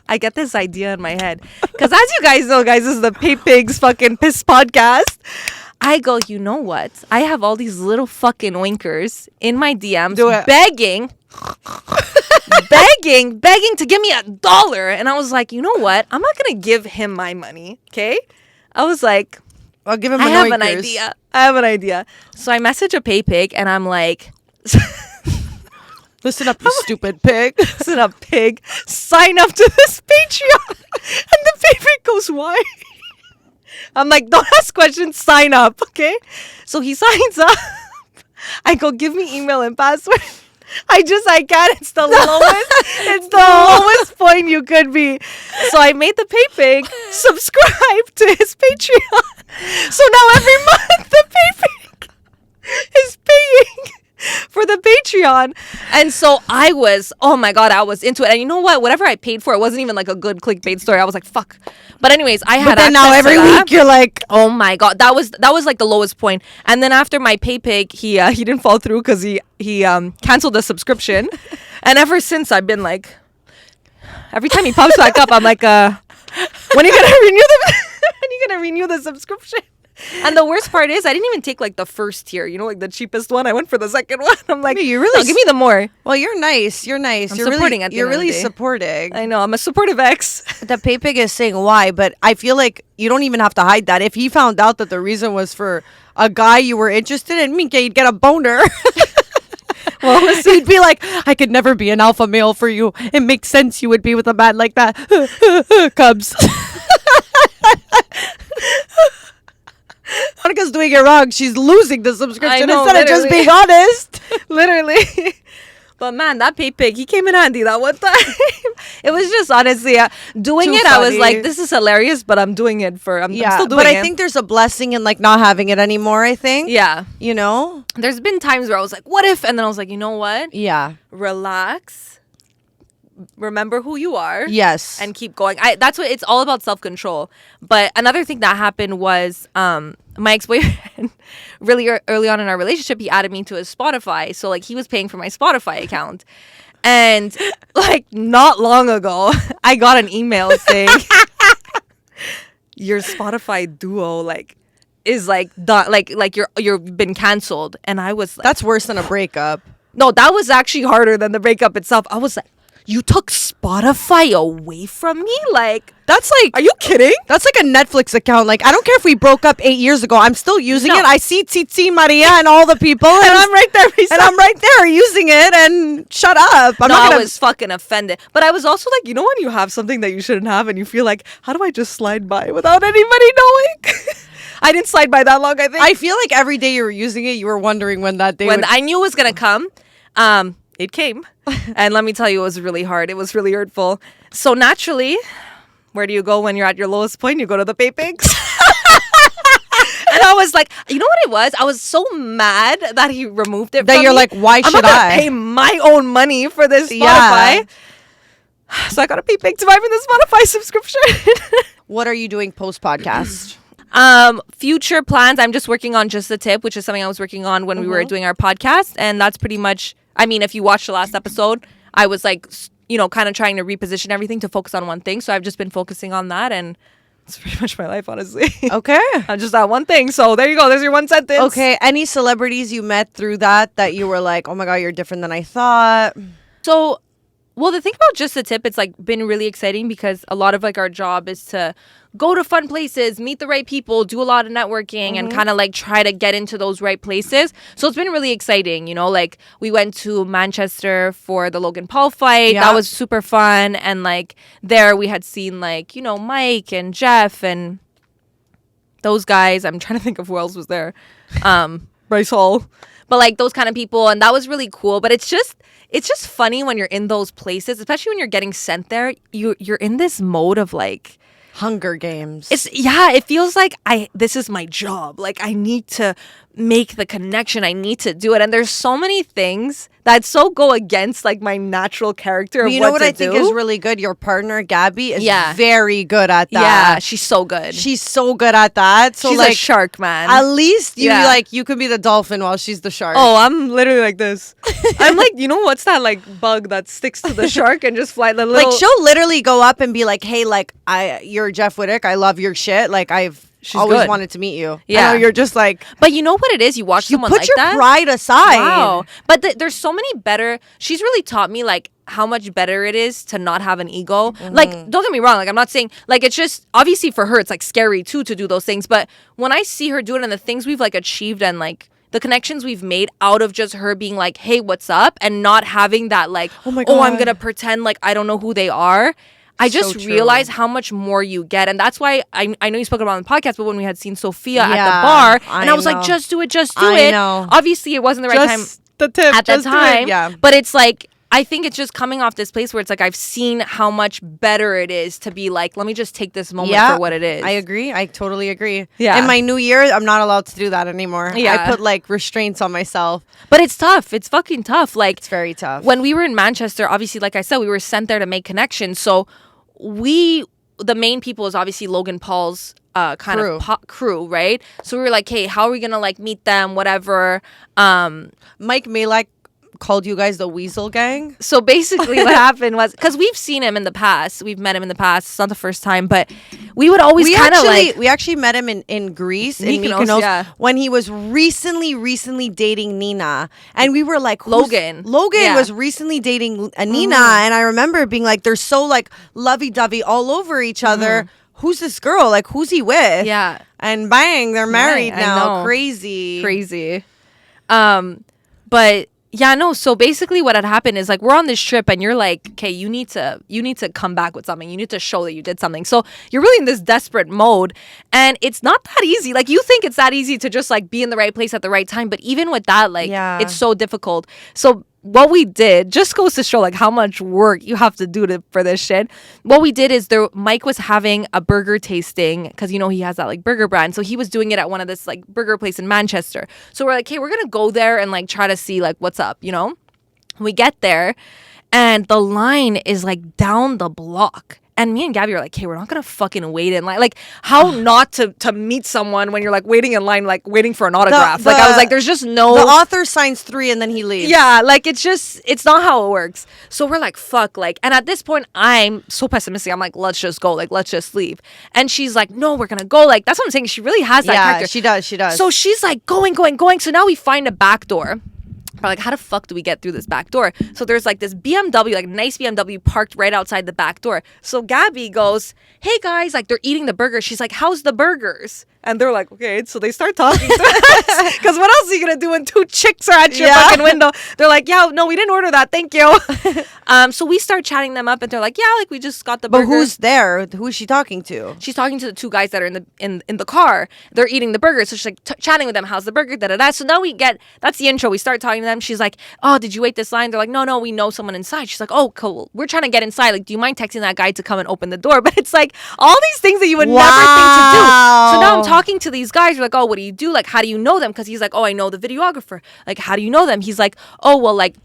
I get this idea in my head. Because as you guys know, guys, this is the Paypigs fucking piss podcast. I go, you know what? I have all these little fucking winkers in my DMs Do it. begging begging to give me $1. And I was like, you know what? I'm not going to give him my money. Okay. I was like, I'll give him I have an oinkers. idea. So I message a Paypig and I'm like, Listen up, you stupid pig. listen up, pig. Sign up to this Patreon. And the Paypig goes, why? I'm like, don't ask questions, sign up, okay? So he signs up. I go, give me email and password. I can't. It's the lowest point you could be. So I made the Paypig subscribe to his Patreon. So now every month the Paypig is paying for the Patreon. And so I was, oh my God, I was into it. And you know what? Whatever I paid for, it wasn't even like a good clickbait story. I was like, fuck. But anyways, I had. But then now every week you're like, oh my God, that was like the lowest point. And then after my Paypig, he didn't fall through because he canceled the subscription. And ever since I've been like, every time he pops back up, I'm like, when are you gonna renew the subscription? And the worst part is I didn't even take like the first tier, you know, like the cheapest one. I went for the second one. I'm like, you really no, give me the more. well, you're nice. You're nice. I'm you're supporting really, at the you're end of the really day. supporting. I know, I'm a supportive ex. The Paypig is saying why, but I feel like you don't even have to hide that. If he found out that the reason was for a guy you were interested in, Minka, you'd get a boner. Well, listen, he'd be like, I could never be an alpha male for you. It makes sense you would be with a man like that. Cubs. Monica's doing it wrong. She's losing the subscription I know, instead of just literally. being honest. Literally. But man, that Paypig, he came in handy that one time. It was just honestly doing Too it. I was funny. like, this is hilarious, but I'm doing it for. I'm still doing but it. I think there's a blessing in like not having it anymore. I think. Yeah. You know. There's been times where I was like, what if? And then I was like, you know what? Yeah. Relax. Remember who you are. Yes. And keep going. That's what it's all about, self-control. But another thing that happened was my ex-boyfriend really early on in our relationship, he added me to his Spotify. So like he was paying for my Spotify account. And like not long ago, I got an email saying your Spotify duo like is like done, like you've been canceled. And I was like, That's worse than a breakup. no, that was actually harder than the breakup itself. I was like, you took Spotify away from me? Like, That's like, are you kidding? that's like a Netflix account. Like, I don't care if we broke up 8 years ago. I'm still using No. it. I see Titi, Maria, and all the people, and I'm right there. And I'm right there using it. And shut up. I'm No, not I gonna. was fucking offended. But I was also like, you know when you have something that you shouldn't have and you feel like, how do I just slide by without anybody knowing? I didn't slide by that long, I think. I feel like every day you were using it, you were wondering when that day when would. I knew it was going to come, it came. And let me tell you, it was really hard. It was really hurtful. So naturally, where do you go when you're at your lowest point? You go to the Paypigs. And I was like, you know what it was? I was so mad that he removed it That from you're me. like, why I'm should not gonna I? pay my own money for this Spotify. Yeah. So I got a Paypig to buy for the Spotify subscription. What are you doing post podcast? Future plans, I'm just working on Just the Tip, which is something I was working on when we were doing our podcast. And that's pretty much, I mean, if you watched the last episode, I was like, you know, kind of trying to reposition everything to focus on one thing. So I've just been focusing on that, and it's pretty much my life, honestly. Okay. I'm just that one thing. So there you go. There's your one sentence. Okay. Any celebrities you met through that you were like, oh my God, you're different than I thought? So, well, the thing about Just the Tip, it's like been really exciting because a lot of like our job is to go to fun places, meet the right people, do a lot of networking, and kind of like try to get into those right places. So it's been really exciting, you know, like we went to Manchester for the Logan Paul fight. Yeah. That was super fun. And like there we had seen like, you know, Mike and Jeff and those guys. I'm trying to think of who else was there. Bryce Hall. But like those kind of people. And that was really cool. But it's just funny when you're in those places, especially when you're getting sent there. You're in this mode of like, Hunger Games. it feels like this is my job. Like I need to make the connection. I need to do it. And there's so many things that so go against like my natural character. But you know what I think is really good? Your partner, Gabby, is very good at that. Yeah, she's so good. She's so good at that. So she's like a shark, man. At least Yeah. you can be the dolphin while she's the shark. Oh, I'm literally like this. I'm like, you know what's that like bug that sticks to the shark and just fly the little... Like she'll literally go up and be like, "Hey, like you're Jeff Wittick. I love your shit. Like I've She's always good. wanted to meet you. Yeah. I know you're just like, But you know what it is? You watch you someone put like your that. pride aside. Wow. But there's so many better. She's really taught me like how much better it is to not have an ego. Like, don't get me wrong. Like, I'm not saying like it's just obviously for her it's like scary too to do those things. But when I see her do it and the things we've like achieved and like the connections we've made out of just her being like, hey, what's up? And not having that like, Oh my oh, I'm God. going to pretend like I don't know who they are. I just true. realize how much more you get. And that's why I know you spoke about it on the podcast, but when we had seen Sophia at the Yeah, bar, I and I was know. like, just do it, just do I it. know. Obviously, it wasn't the right time just the tip at that just do it. time. Yeah. But it's like, I think it's just coming off this place where it's like I've seen how much better it is to be like, let me just take this moment for what it is. I agree. I totally agree. Yeah. In my new year, I'm not allowed to do that anymore. Yeah. I put like restraints on myself. But it's tough. It's fucking tough. Like, It's very tough. when we were in Manchester, obviously, like I said, we were sent there to make connections. So the main people is obviously Logan Paul's kind Crew. of crew, right? So we were like, hey, how are we gonna like meet them, whatever. Mike Malek called you guys the Weasel Gang. So basically what happened was, because we've seen him in the past, we've met him in the past, it's not the first time, but we would always kind of like, we actually met him in Greece, in Mykonos, Mykonos, yeah. when he was recently dating Nina, and we were like, Logan. Logan Yeah. was recently dating Nina, and I remember being like, they're so like lovey-dovey all over each other. Who's this girl? Like, who's he with? yeah, And bang, they're married I now. know. Crazy. But yeah, no, so basically what had happened is like we're on this trip and you're like, okay, you need to come back with something. You need to show that you did something. So you're really in this desperate mode, and it's not that easy. Like, you think it's that easy to just like be in the right place at the right time, but even with that, like, Yeah. it's so difficult. So what we did just goes to show like how much work you have to do for this shit. What we did is Mike was having a burger tasting, because you know he has that like burger brand, so he was doing it at one of this like burger place in Manchester. So we're like, hey, we're gonna go there and like try to see like what's up, you know. We get there and the line is like down the block. And me and Gabby are like, hey, we're not gonna fucking wait in line. Like, how not to meet someone when you're like waiting in line, like waiting for an autograph. Like, I was like, there's just no. The author signs 3 and then he leaves. Yeah, like it's not how it works. So we're like, fuck, like, and at this point I'm so pessimistic. I'm like, let's just go, like, let's just leave. And she's like, no, we're gonna go. Like, that's what I'm saying. She really has that Yeah, character. she does. So she's like going. So now we find a back door. We're like, how the fuck do we get through this back door? So there's like this BMW, like nice BMW parked right outside the back door. So Gabby goes, hey guys, like they're eating the burgers. She's like, how's the burgers? And they're like, okay. So they start talking to us. Because what else are you going to do when 2 chicks are at your fucking window? They're like, yeah, no, we didn't order that. Thank you. So we start chatting them up and they're like, yeah, like we just got the But burger. who's there? Who is she talking to? She's talking to the 2 guys that are in the car. They're eating the burger. So she's like chatting with them. How's the burger? Da da da. So now that's the intro. We start talking to them. She's like, oh, did you wait this line? They're like, no, we know someone inside. She's like, oh, cool. We're trying to get inside. Like, do you mind texting that guy to come and open the door? But it's like all these things that you would never think to do. So now I'm talking to these guys. We're like, oh, what do you do? Like, how do you know them? Because he's like, oh, I know the videographer. Like, how do you know them? He's like, oh, well, like,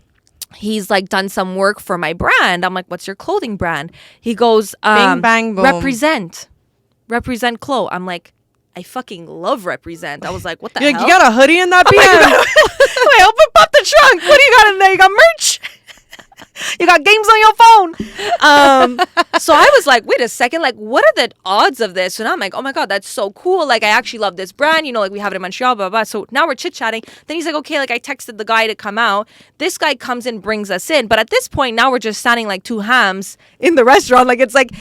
he's like done some work for my brand. I'm like, what's your clothing brand? He goes, Bing, bang, boom. Represent Clo. I'm like, I fucking love Represent. I was like, what the hell? You got a hoodie in that I'm BM? like, wait, open up the trunk. What do you got in there? You got merch? You got games on your phone. So I was like, wait a second, like, what are the odds of this? And I'm like, oh my God, that's so cool. Like, I actually love this brand. You know, like we have it in Montreal, blah, blah, blah. So now we're chit-chatting. Then he's like, okay, like I texted the guy to come out. This guy comes in, brings us in. But at this point, now we're just standing like 2 hams in the restaurant. Like, it's like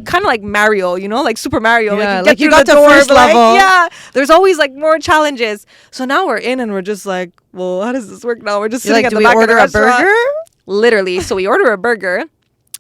kind of like Mario, you know, like Super Mario. Yeah, like you get got through the door, first but, like, level. yeah, there's always like more challenges. So now we're in and we're just like, well, how does this work now? We're just You're sitting like, at do the we back of the order a restaurant. burger? Literally. So we order a burger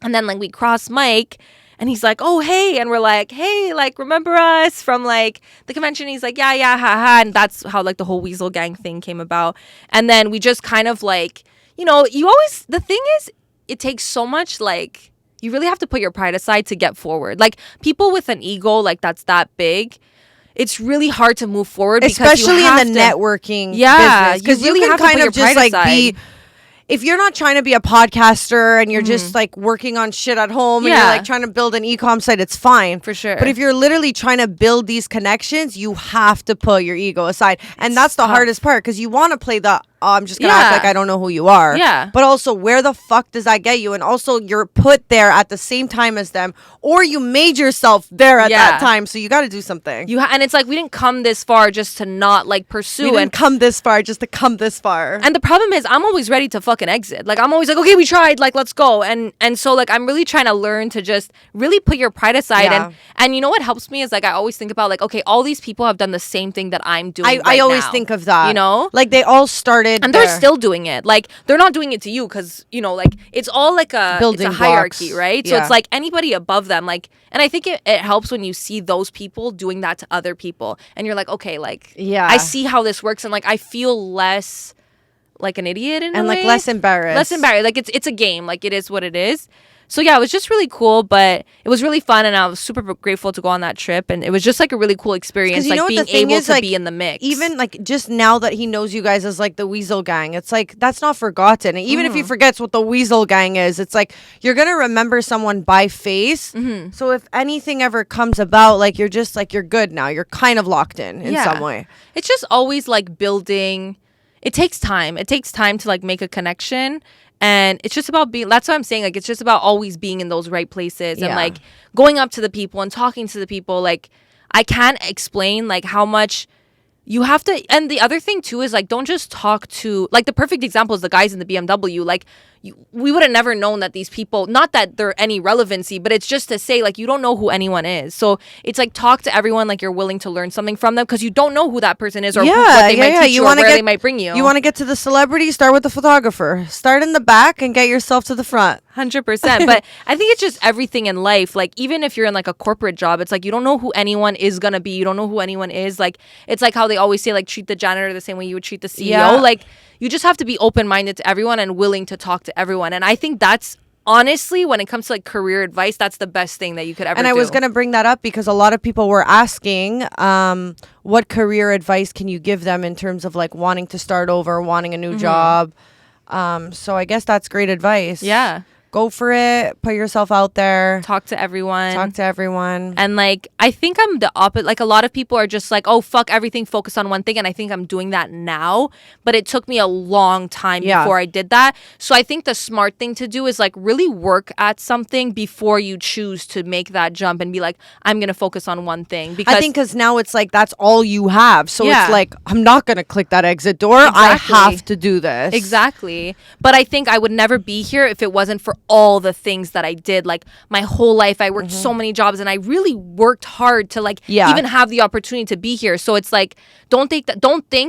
and then like we cross Mike and he's like, oh, hey. And we're like, hey, like, remember us from like the convention? He's like, yeah, ha, ha. And that's how like the whole Weasel Gang thing came about. And then we just kind of like, you know, the thing is, it takes so much like, you really have to put your pride aside to get forward. Like people with an ego like that's that big, it's really hard to move forward. Especially because in the networking Yeah, business. Because you really you can have to put kind your of just pride like be... aside. If you're not trying to be a podcaster and you're just like working on shit at home and you're Yeah. like trying to build an e-com site, it's fine. For sure. But if you're literally trying to build these connections, you have to put your ego aside. And that's the tough. hardest part because you want to play the oh, I'm just gonna act like I don't know who you are. Yeah. But also, where the fuck does that get you? And also, you're put there at the same time as them, or you made yourself there at that time. So you got to do something. And it's like we didn't come this far just to not like pursue. We didn't come this far just to come this far. And the problem is, I'm always ready to fucking exit. Like I'm always like, okay, we tried. Like let's go. And so like I'm really trying to learn to just really put your pride aside. And you know what helps me is like I always think about like, okay, all these people have done the same thing that I'm doing. I always think of that. You know, like they all started, and they're still doing it. Like they're not doing it to you because you know, like it's all like it's a hierarchy, right? So it's like anybody above them, like, and I think it helps when you see those people doing that to other people, and you're like, okay, like, I see how this works, and like I feel less like an idiot in a way. Like less embarrassed. Like it's a game, like it is what it is. So yeah, it was just really cool, but it was really fun, and I was super grateful to go on that trip, and it was just like a really cool experience, like being able to be in the mix. Even like just now that he knows you guys as like the Weasel Gang, it's like that's not forgotten. And even if he forgets what the Weasel Gang is, it's like you're gonna remember someone by face. So if anything ever comes about, like you're just like you're good now. You're kind of locked in some way. It's just always like building. It takes time. It takes time to like make a connection. And it's just about being, that's what I'm saying. Like, it's just about always being in those right places and like going up to the people and talking to the people. Like, I can't explain like how much you have to. And the other thing too is like, don't just talk to, like the perfect example is the guys in the BMW. Like we would have never known that these people, not that they're any relevancy, but it's just to say like, you don't know who anyone is. So it's like, talk to everyone like you're willing to learn something from them because you don't know who that person is or what they might teach you or where they might bring you. You want to get to the celebrity, start with the photographer. Start in the back and get yourself to the front. 100%. But I think it's just everything in life. Like even if you're in like a corporate job, it's like you don't know who anyone is gonna be. You don't know who anyone is. Like it's like how they always say like treat the janitor the same way you would treat the CEO. Like you just have to be open-minded to everyone and willing to talk to everyone. And I think that's honestly, when it comes to like career advice, that's the best thing that you could ever do. And I was going to bring that up because a lot of people were asking what career advice can you give them in terms of like wanting to start over, wanting a new job. So I guess that's great advice. Yeah. Go for it. Put yourself out there. Talk to everyone. And like, I think I'm the opposite. Like, a lot of people are just like, oh, fuck everything, focus on one thing. And I think I'm doing that now. But it took me a long time before I did that. So I think the smart thing to do is like really work at something before you choose to make that jump and be like, I'm going to focus on one thing. Because I think because now it's like, that's all you have. So it's like, I'm not going to click that exit door. Exactly. I have to do this. Exactly. But I think I would never be here if it wasn't for all the things that I did. Like my whole life I worked so many jobs and I really worked hard to like even have the opportunity to be here. So it's like don't think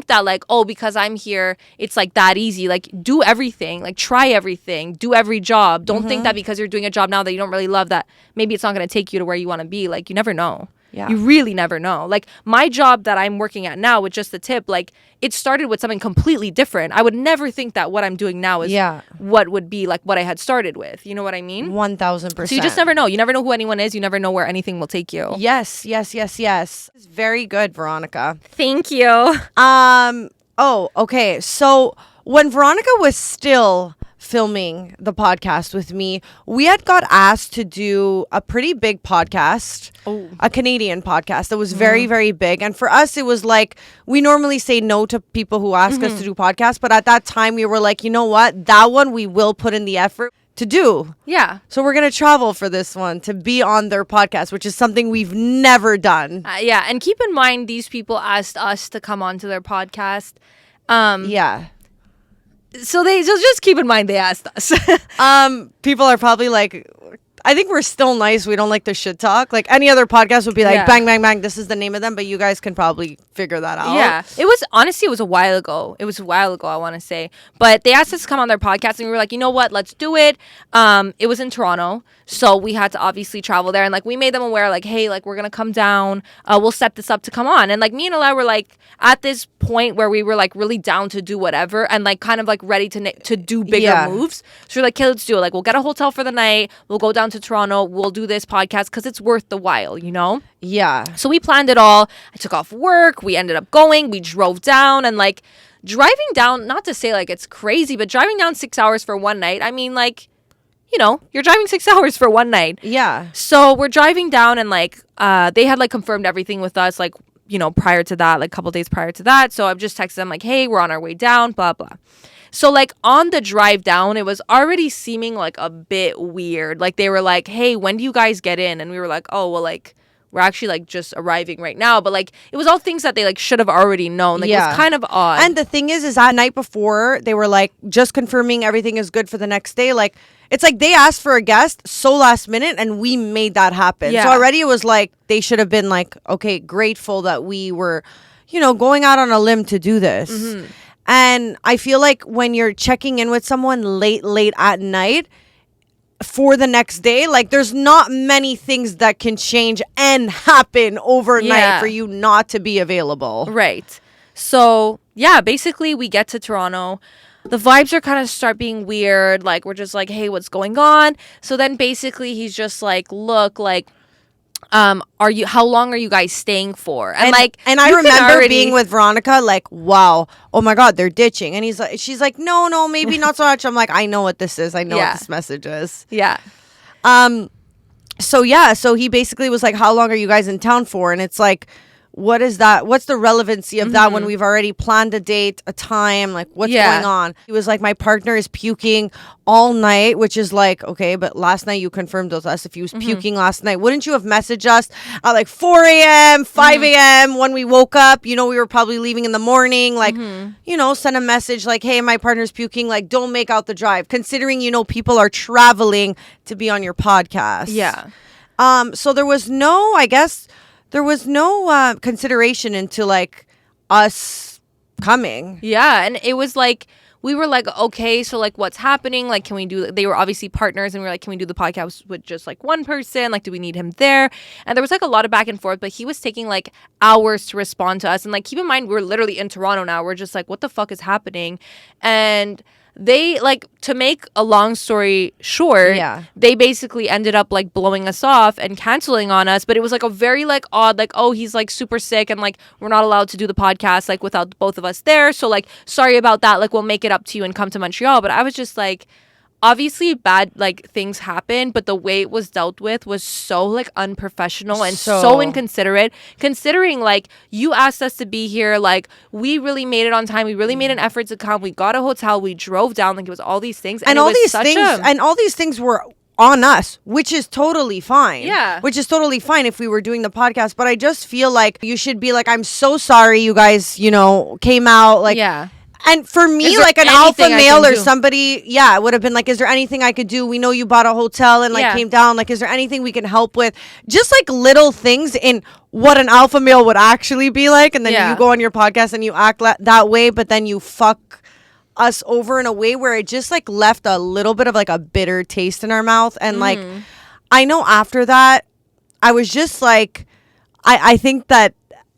that like, oh, because I'm here it's like that easy. Like do everything, like try everything, do every job. Don't think that because you're doing a job now that you don't really love that maybe it's not going to take you to where you want to be. Like you never know. You really never know. Like my job that I'm working at now with just the tip, like it started with something completely different. I would never think that what I'm doing now is what would be like what I had started with. You know what I mean? 1000%. So you just never know. You never know who anyone is. You never know where anything will take you. Yes. It's very good, Veronica. Thank you. Oh, okay. So when Veronica was still filming the podcast with me, we had got asked to do a pretty big podcast, a Canadian podcast that was very, very big. And for us, it was like, we normally say no to people who ask us to do podcasts. But at that time, we were like, you know what? That one we will put in the effort to do. Yeah. So we're going to travel for this one to be on their podcast, which is something we've never done. Yeah. And keep in mind, these people asked us to come onto their podcast. So just keep in mind they asked us. People are probably like, I think we're still nice. We don't like the shit talk. Like any other podcast would be like, bang, bang, bang. This is the name of them. But you guys can probably figure that out. Yeah. It was a while ago. I want to say. But they asked us to come on their podcast and we were like, you know what? Let's do it. It was in Toronto. So we had to obviously travel there. And like we made them aware like, hey, like we're going to come down. We'll set this up to come on. And like me and Alea were like at this point where we were like really down to do whatever and like kind of like ready to do bigger moves. So we're like, okay, let's do it. Like we'll get a hotel for the night. We'll go down to Toronto. We'll do this podcast because it's worth the while, you know? Yeah. So we planned it all. I took off work. We ended up going. We drove down and like driving down, not to say like it's crazy, but driving down 6 hours for one night. I mean, like, you know, you're driving 6 hours for one night. Yeah. So we're driving down and like they had like confirmed everything with us, like prior to that, like a couple days prior to that. So I've just texted them like, hey, we're on our way down, blah, blah. So like on the drive down, it was already seeming like a bit weird. Like they were like, hey, when do you guys get in? And we were like, oh, well, like we're actually like just arriving right now. But like it was all things that they like should have already known. Like it was kind of odd. And the thing is that night before they were like just confirming everything is good for the next day. Like it's like they asked for a guest so last minute and we made that happen. So already it was like they should have been like, okay, grateful that we were, going out on a limb to do this. Mm-hmm. And I feel like when you're checking in with someone late at night for the next day, like there's not many things that can change and happen overnight for you not to be available. Right. So yeah, basically we get to Toronto. The vibes are kind of start being weird. Like we're just like, hey, what's going on? So then basically he's just like, look, like, how long are you guys staying for? And I remember being with Veronica like, wow, oh my god, they're ditching. And she's like, no, maybe not so much. I'm like, I know what this is. I know what this message is. Yeah. So he basically was like, how long are you guys in town for? And it's like, what is that? What's the relevancy of that when we've already planned a date, a time? Like, what's going on? He was like, my partner is puking all night, which is like, okay, but last night you confirmed with us if he was puking last night. Wouldn't you have messaged us at like 4 a.m., 5 a.m. when we woke up? We were probably leaving in the morning. Like, send a message like, hey, my partner's puking. Like, don't make out the drive. Considering, people are traveling to be on your podcast. Yeah. So there was no, consideration into like us coming. Yeah. And it was like, we were like, okay, so like what's happening? Like, can we they were obviously partners and we were like, can we do the podcast with just like one person? Like, do we need him there? And there was like a lot of back and forth, but he was taking like hours to respond to us. And like, keep in mind, we're literally in Toronto now. We're just like, what the fuck is happening? And they like, to make a long story short, they basically ended up like blowing us off and canceling on us. But it was like a very like odd, like, oh, he's like super sick and like we're not allowed to do the podcast like without both of us there. So like, sorry about that. Like, we'll make it up to you and come to Montreal. But I was just like, obviously bad like things happen, but the way it was dealt with was so like unprofessional and so inconsiderate, considering like you asked us to be here. Like, we really made it on time. We really made an effort to come. We got a hotel. We drove down. Like, it was all these things. And all these things were on us, which is totally fine. Yeah. Which is totally fine if we were doing the podcast. But I just feel like you should be like, I'm so sorry you guys, came out. Like, and for me, like an alpha male or somebody, it would have been like, is there anything I could do? We know you bought a hotel and like came down. Like, is there anything we can help with? Just like little things in what an alpha male would actually be like. And then you go on your podcast and you act that way, but then you fuck us over in a way where it just like left a little bit of like a bitter taste in our mouth. And like, I know after that, I was just like, I think that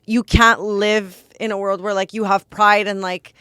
you can't live in a world where like you have pride and like,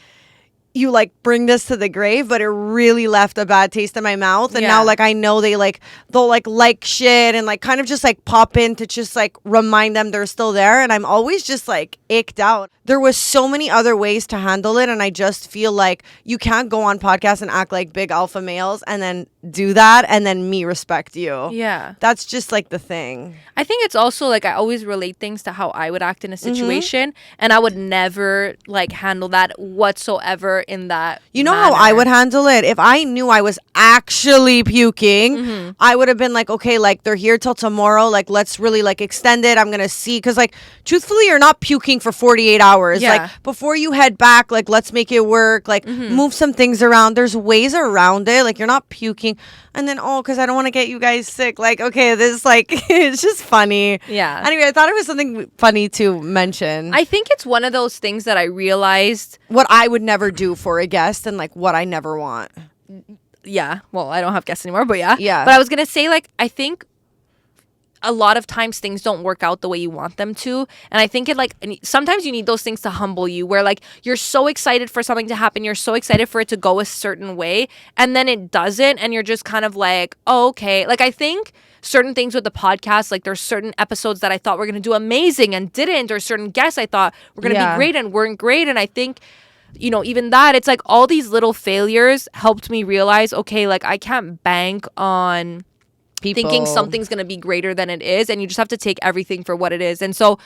you like bring this to the grave, but it really left a bad taste in my mouth. And now like I know they'll like shit and like kind of just like pop in to just like remind them they're still there. And I'm always just like icked out. There was so many other ways to handle it, and I just feel like you can't go on podcasts and act like big alpha males and then do that and then me respect you. Yeah. That's just like the thing. I think it's also like I always relate things to how I would act in a situation, and I would never like handle that whatsoever in that manner. How I would handle it? If I knew I was actually puking, I would have been like, okay, like they're here till tomorrow, like let's really like extend it. I'm gonna see, because like truthfully, you're not puking for 48 hours. Like before you head back, like let's make it work, like move some things around. There's ways around it. Like, you're not puking and then because I don't want to get you guys sick. Like, okay, this like it's just funny. Yeah. Anyway, I thought it was something funny to mention. I think it's one of those things that I realized what I would never do for a guest and like what I never want. Yeah. Well, I don't have guests anymore, but yeah. Yeah. But I was gonna say, like, I think a lot of times things don't work out the way you want them to. And I think sometimes you need those things to humble you, where like you're so excited for something to happen. You're so excited for it to go a certain way. And then it doesn't. And you're just kind of like, oh, okay. Like, I think certain things with the podcast, like there's certain episodes that I thought were going to do amazing and didn't, or certain guests I thought were going to be great and weren't great. And I think, even that, it's like all these little failures helped me realize, okay, like I can't bank on people thinking something's going to be greater than it is, and you just have to take everything for what it is. And so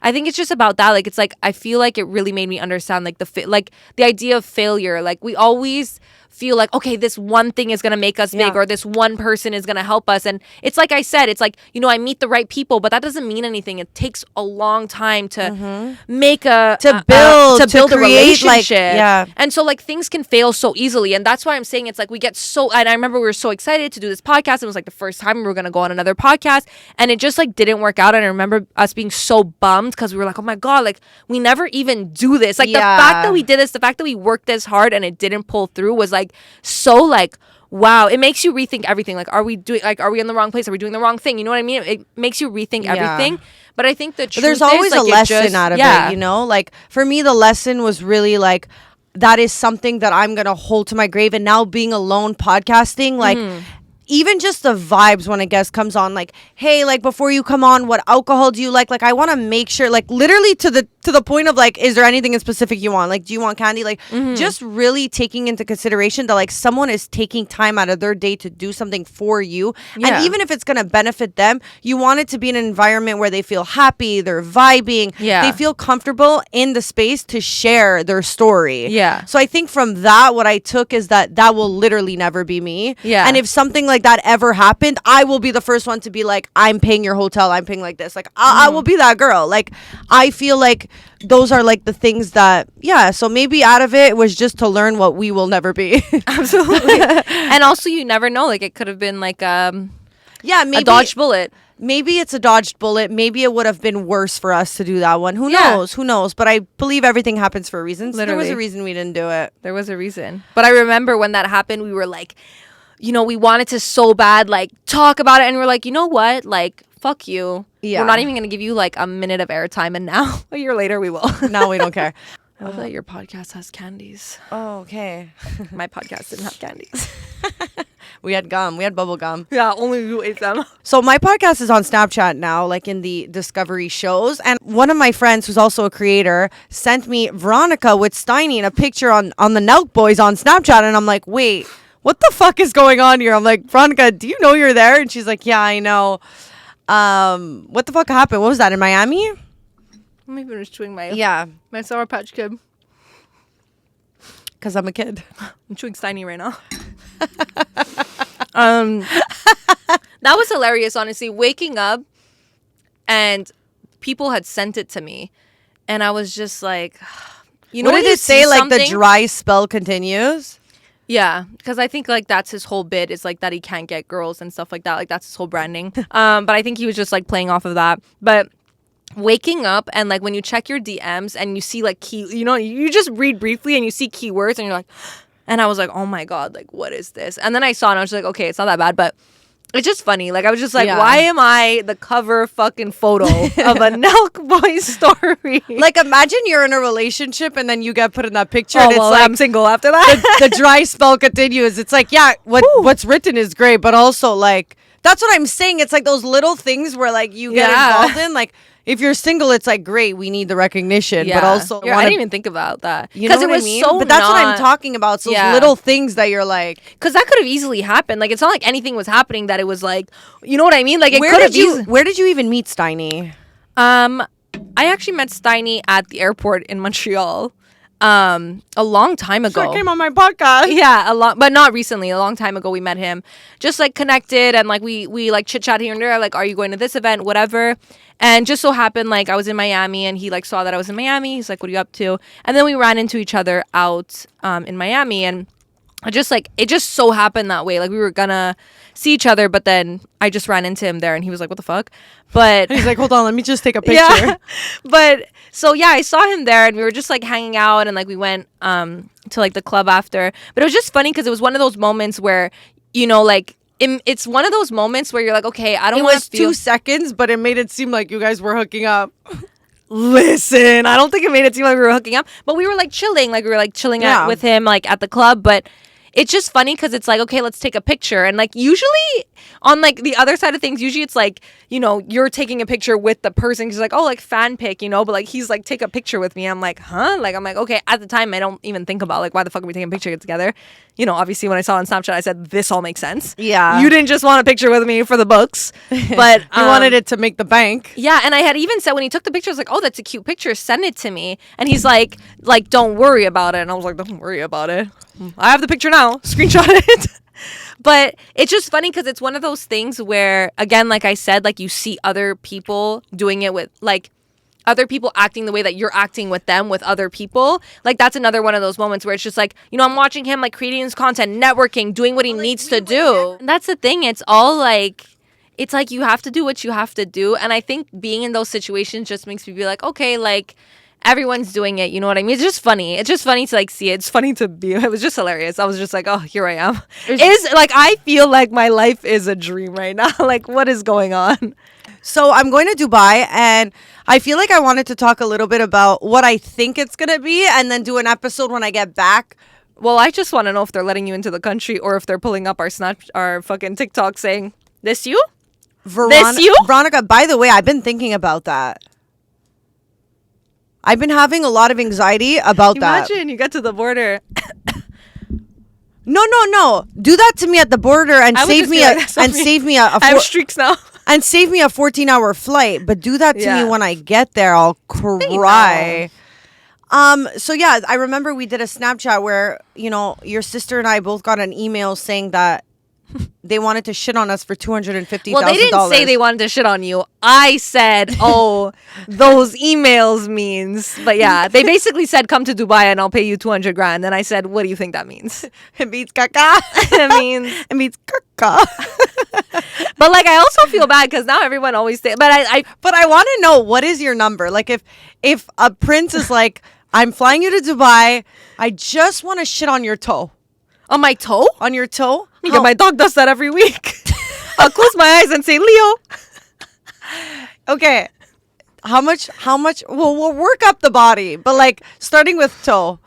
I think it's just about that. Like, it's like, I feel like it really made me understand, like, the idea of failure. Like, we always feel like, okay, this one thing is going to make us big, or this one person is going to help us. And it's like I said, it's like, you know, I meet the right people, but that doesn't mean anything. It takes a long time to make to build a relationship. And so, like, things can fail so easily. And that's why I'm saying it's like we get so, and I remember we were so excited to do this podcast. It was like the first time we were going to go on another podcast, and it just like didn't work out. And I remember us being so bummed because we were like, oh my God, like we never even do this. Like the fact that we did this, the fact that we worked this hard and it didn't pull through was like so like, wow, it makes you rethink everything. Like, are we in the wrong place? Are we doing the wrong thing? You know what I mean? It makes you rethink everything. But I think the truth there's always a lesson out of it, you know? Like, for me, the lesson was really like, that is something that I'm going to hold to my grave. And now being alone podcasting, like, even just the vibes when a guest comes on, like, hey, like, before you come on, what alcohol do you like? Like, I want to make sure, like, literally to the point of, like, is there anything in specific you want? Like, do you want candy? Like, just really taking into consideration that, like, someone is taking time out of their day to do something for you. And even if it's going to benefit them, you want it to be in an environment where they feel happy, they're vibing, they feel comfortable in the space to share their story. So I think from that, what I took is that will literally never be me. And if something like that ever happened, I will be the first one to be like, I'm paying your hotel, I'm paying like this. Like, I will be that girl. Like, I feel like those are like the things that, so maybe out of it was just to learn what we will never be. Absolutely. And also, you never know, like, it could have been like maybe a dodged bullet. Maybe it's a dodged bullet. Maybe it would have been worse for us to do that one. Who knows? Who knows? But I believe everything happens for a reason. So there was a reason we didn't do it. There was a reason. But I remember when that happened, we were like, you know, we wanted to so bad, like, talk about it. And we're like, you know what? Like, fuck you. We're not even going to give you, like, a minute of airtime. And now, a year later, we will. Now we don't care. I love that your podcast has candies. Oh, okay. My podcast didn't have candies. We had gum. We had bubble gum. Yeah, only you ate them. So my podcast is on Snapchat now, like in the Discovery shows. And one of my friends, who's also a creator, sent me Veronica with Steiny in a picture on the Nelk Boys on Snapchat. And I'm like, wait, what the fuck is going on here? I'm like, Veronica, do you know you're there? And she's like, yeah, I know. What the fuck happened? What was that, in Miami? Let me finish chewing my Sour Patch Kid. Because I'm a kid. I'm chewing Steiny right now. That was hilarious, honestly. Waking up and people had sent it to me. And I was just like, you know what did it say? Like, the dry spell continues? Yeah, because I think, like, that's his whole bit, is like that he can't get girls and stuff like that. Like, that's his whole branding. But I think he was just like playing off of that. But waking up and, like, when you check your DMs and you see, like, you just read briefly and you see keywords and you're like, and I was like, oh my God, like, what is this? And then I saw it and I was like, okay, it's not that bad, but it's just funny. Like, I was just like, why am I the cover fucking photo of a Nelk Boys story? Like, imagine you're in a relationship and then you get put in that picture. Oh, and it's well, like, I'm single after that. The dry spell continues. It's like, what's written is great, but also, like, that's what I'm saying. It's like those little things where, like, you get involved in, like, if you're single, it's like, great, we need the recognition, but also I didn't even think about that. Because it was so. But that's what I'm talking about. So those little things that you're like, because that could have easily happened. Like, it's not like anything was happening that it was like, you know what I mean? Like, it could have. Where did you even meet Steiny? I actually met Steiny at the airport in Montreal. A long time ago. Sure came on my podcast. Yeah, but not recently. A long time ago, we met him. Just, like, connected and, like, we like chit chat here and there. Like, are you going to this event? Whatever. And just so happened, like, I was in Miami and he, like, saw that I was in Miami. He's like, what are you up to? And then we ran into each other out in Miami, and it just so happened that way. Like, we were gonna see each other, but then I just ran into him there and he was like, what the fuck? But he's like, hold on, let me just take a picture. Yeah. But so I saw him there and we were just, like, hanging out, and, like, we went to, like, the club after. But it was just funny because it was one of those moments where, you know, like, it's one of those moments where you're like, okay, I don't want to feel... 2 seconds, but it made it seem like you guys were hooking up. Listen, I don't think it made it seem like we were hooking up, but we were, like, chilling. Like, we were, like, chilling with him, like, at the club. But it's just funny because it's like, okay, let's take a picture. And like usually on like the other side of things, usually it's like, you know, you're taking a picture with the person. He's like, oh, like fan pic, you know, but like he's like, take a picture with me. I'm like, huh? Like, I'm like, okay, at the time I don't even think about like, why the fuck are we taking a picture together? You know, obviously when I saw it on Snapchat, I said, this all makes sense. Yeah. You didn't just want a picture with me for the books, but you wanted it to make the bank. Yeah, and I had even said when he took the picture, I was like, oh, that's a cute picture. Send it to me. And he's like, don't worry about it. And I was like, don't worry about it. I have the picture now. Screenshot it. But it's just funny because it's one of those things where, again, like I said, like you see other people doing it with, like, other people acting the way that you're acting with them with other people. Like that's another one of those moments where it's just like, you know, I'm watching him like creating his content, networking, doing what he needs to do. And that's the thing. It's all like, it's like you have to do what you have to do. And I think being in those situations just makes me be like, okay, like everyone's doing it. You know what I mean? It's just funny. It's just funny to like see it. It's funny to be. It was just hilarious. I was just like, oh, here I am. It's like, I feel like my life is a dream right now. Like what is going on? So I'm going to Dubai, and I feel like I wanted to talk a little bit about what I think it's going to be and then do an episode when I get back. Well, I just want to know if they're letting you into the country or if they're pulling up our fucking TikTok saying, this you? This you? Veronica, by the way, I've been thinking about that. I've been having a lot of anxiety about that. Imagine you get to the border. No. Do that to me at the border and save me a I have streaks now. And save me a 14-hour flight, but do that to me when I get there. I'll cry. So yeah, I remember we did a Snapchat where, you know, your sister and I both got an email saying that they wanted to shit on us for $250,000. Well, they didn't say they wanted to shit on you. I said, oh, those emails means. But yeah, they basically said, come to Dubai and I'll pay you $200,000. And I said, what do you think that means? It means caca. It means caca. But like, I also feel bad because now everyone always say, but I want to know, what is your number? Like if a prince is like, I'm flying you to Dubai, I just want to shit on your toe. On my toe? On your toe? Yeah, my dog does that every week. I'll close my eyes and say, Leo. Okay. How much? We'll work up the body, but like starting with toe.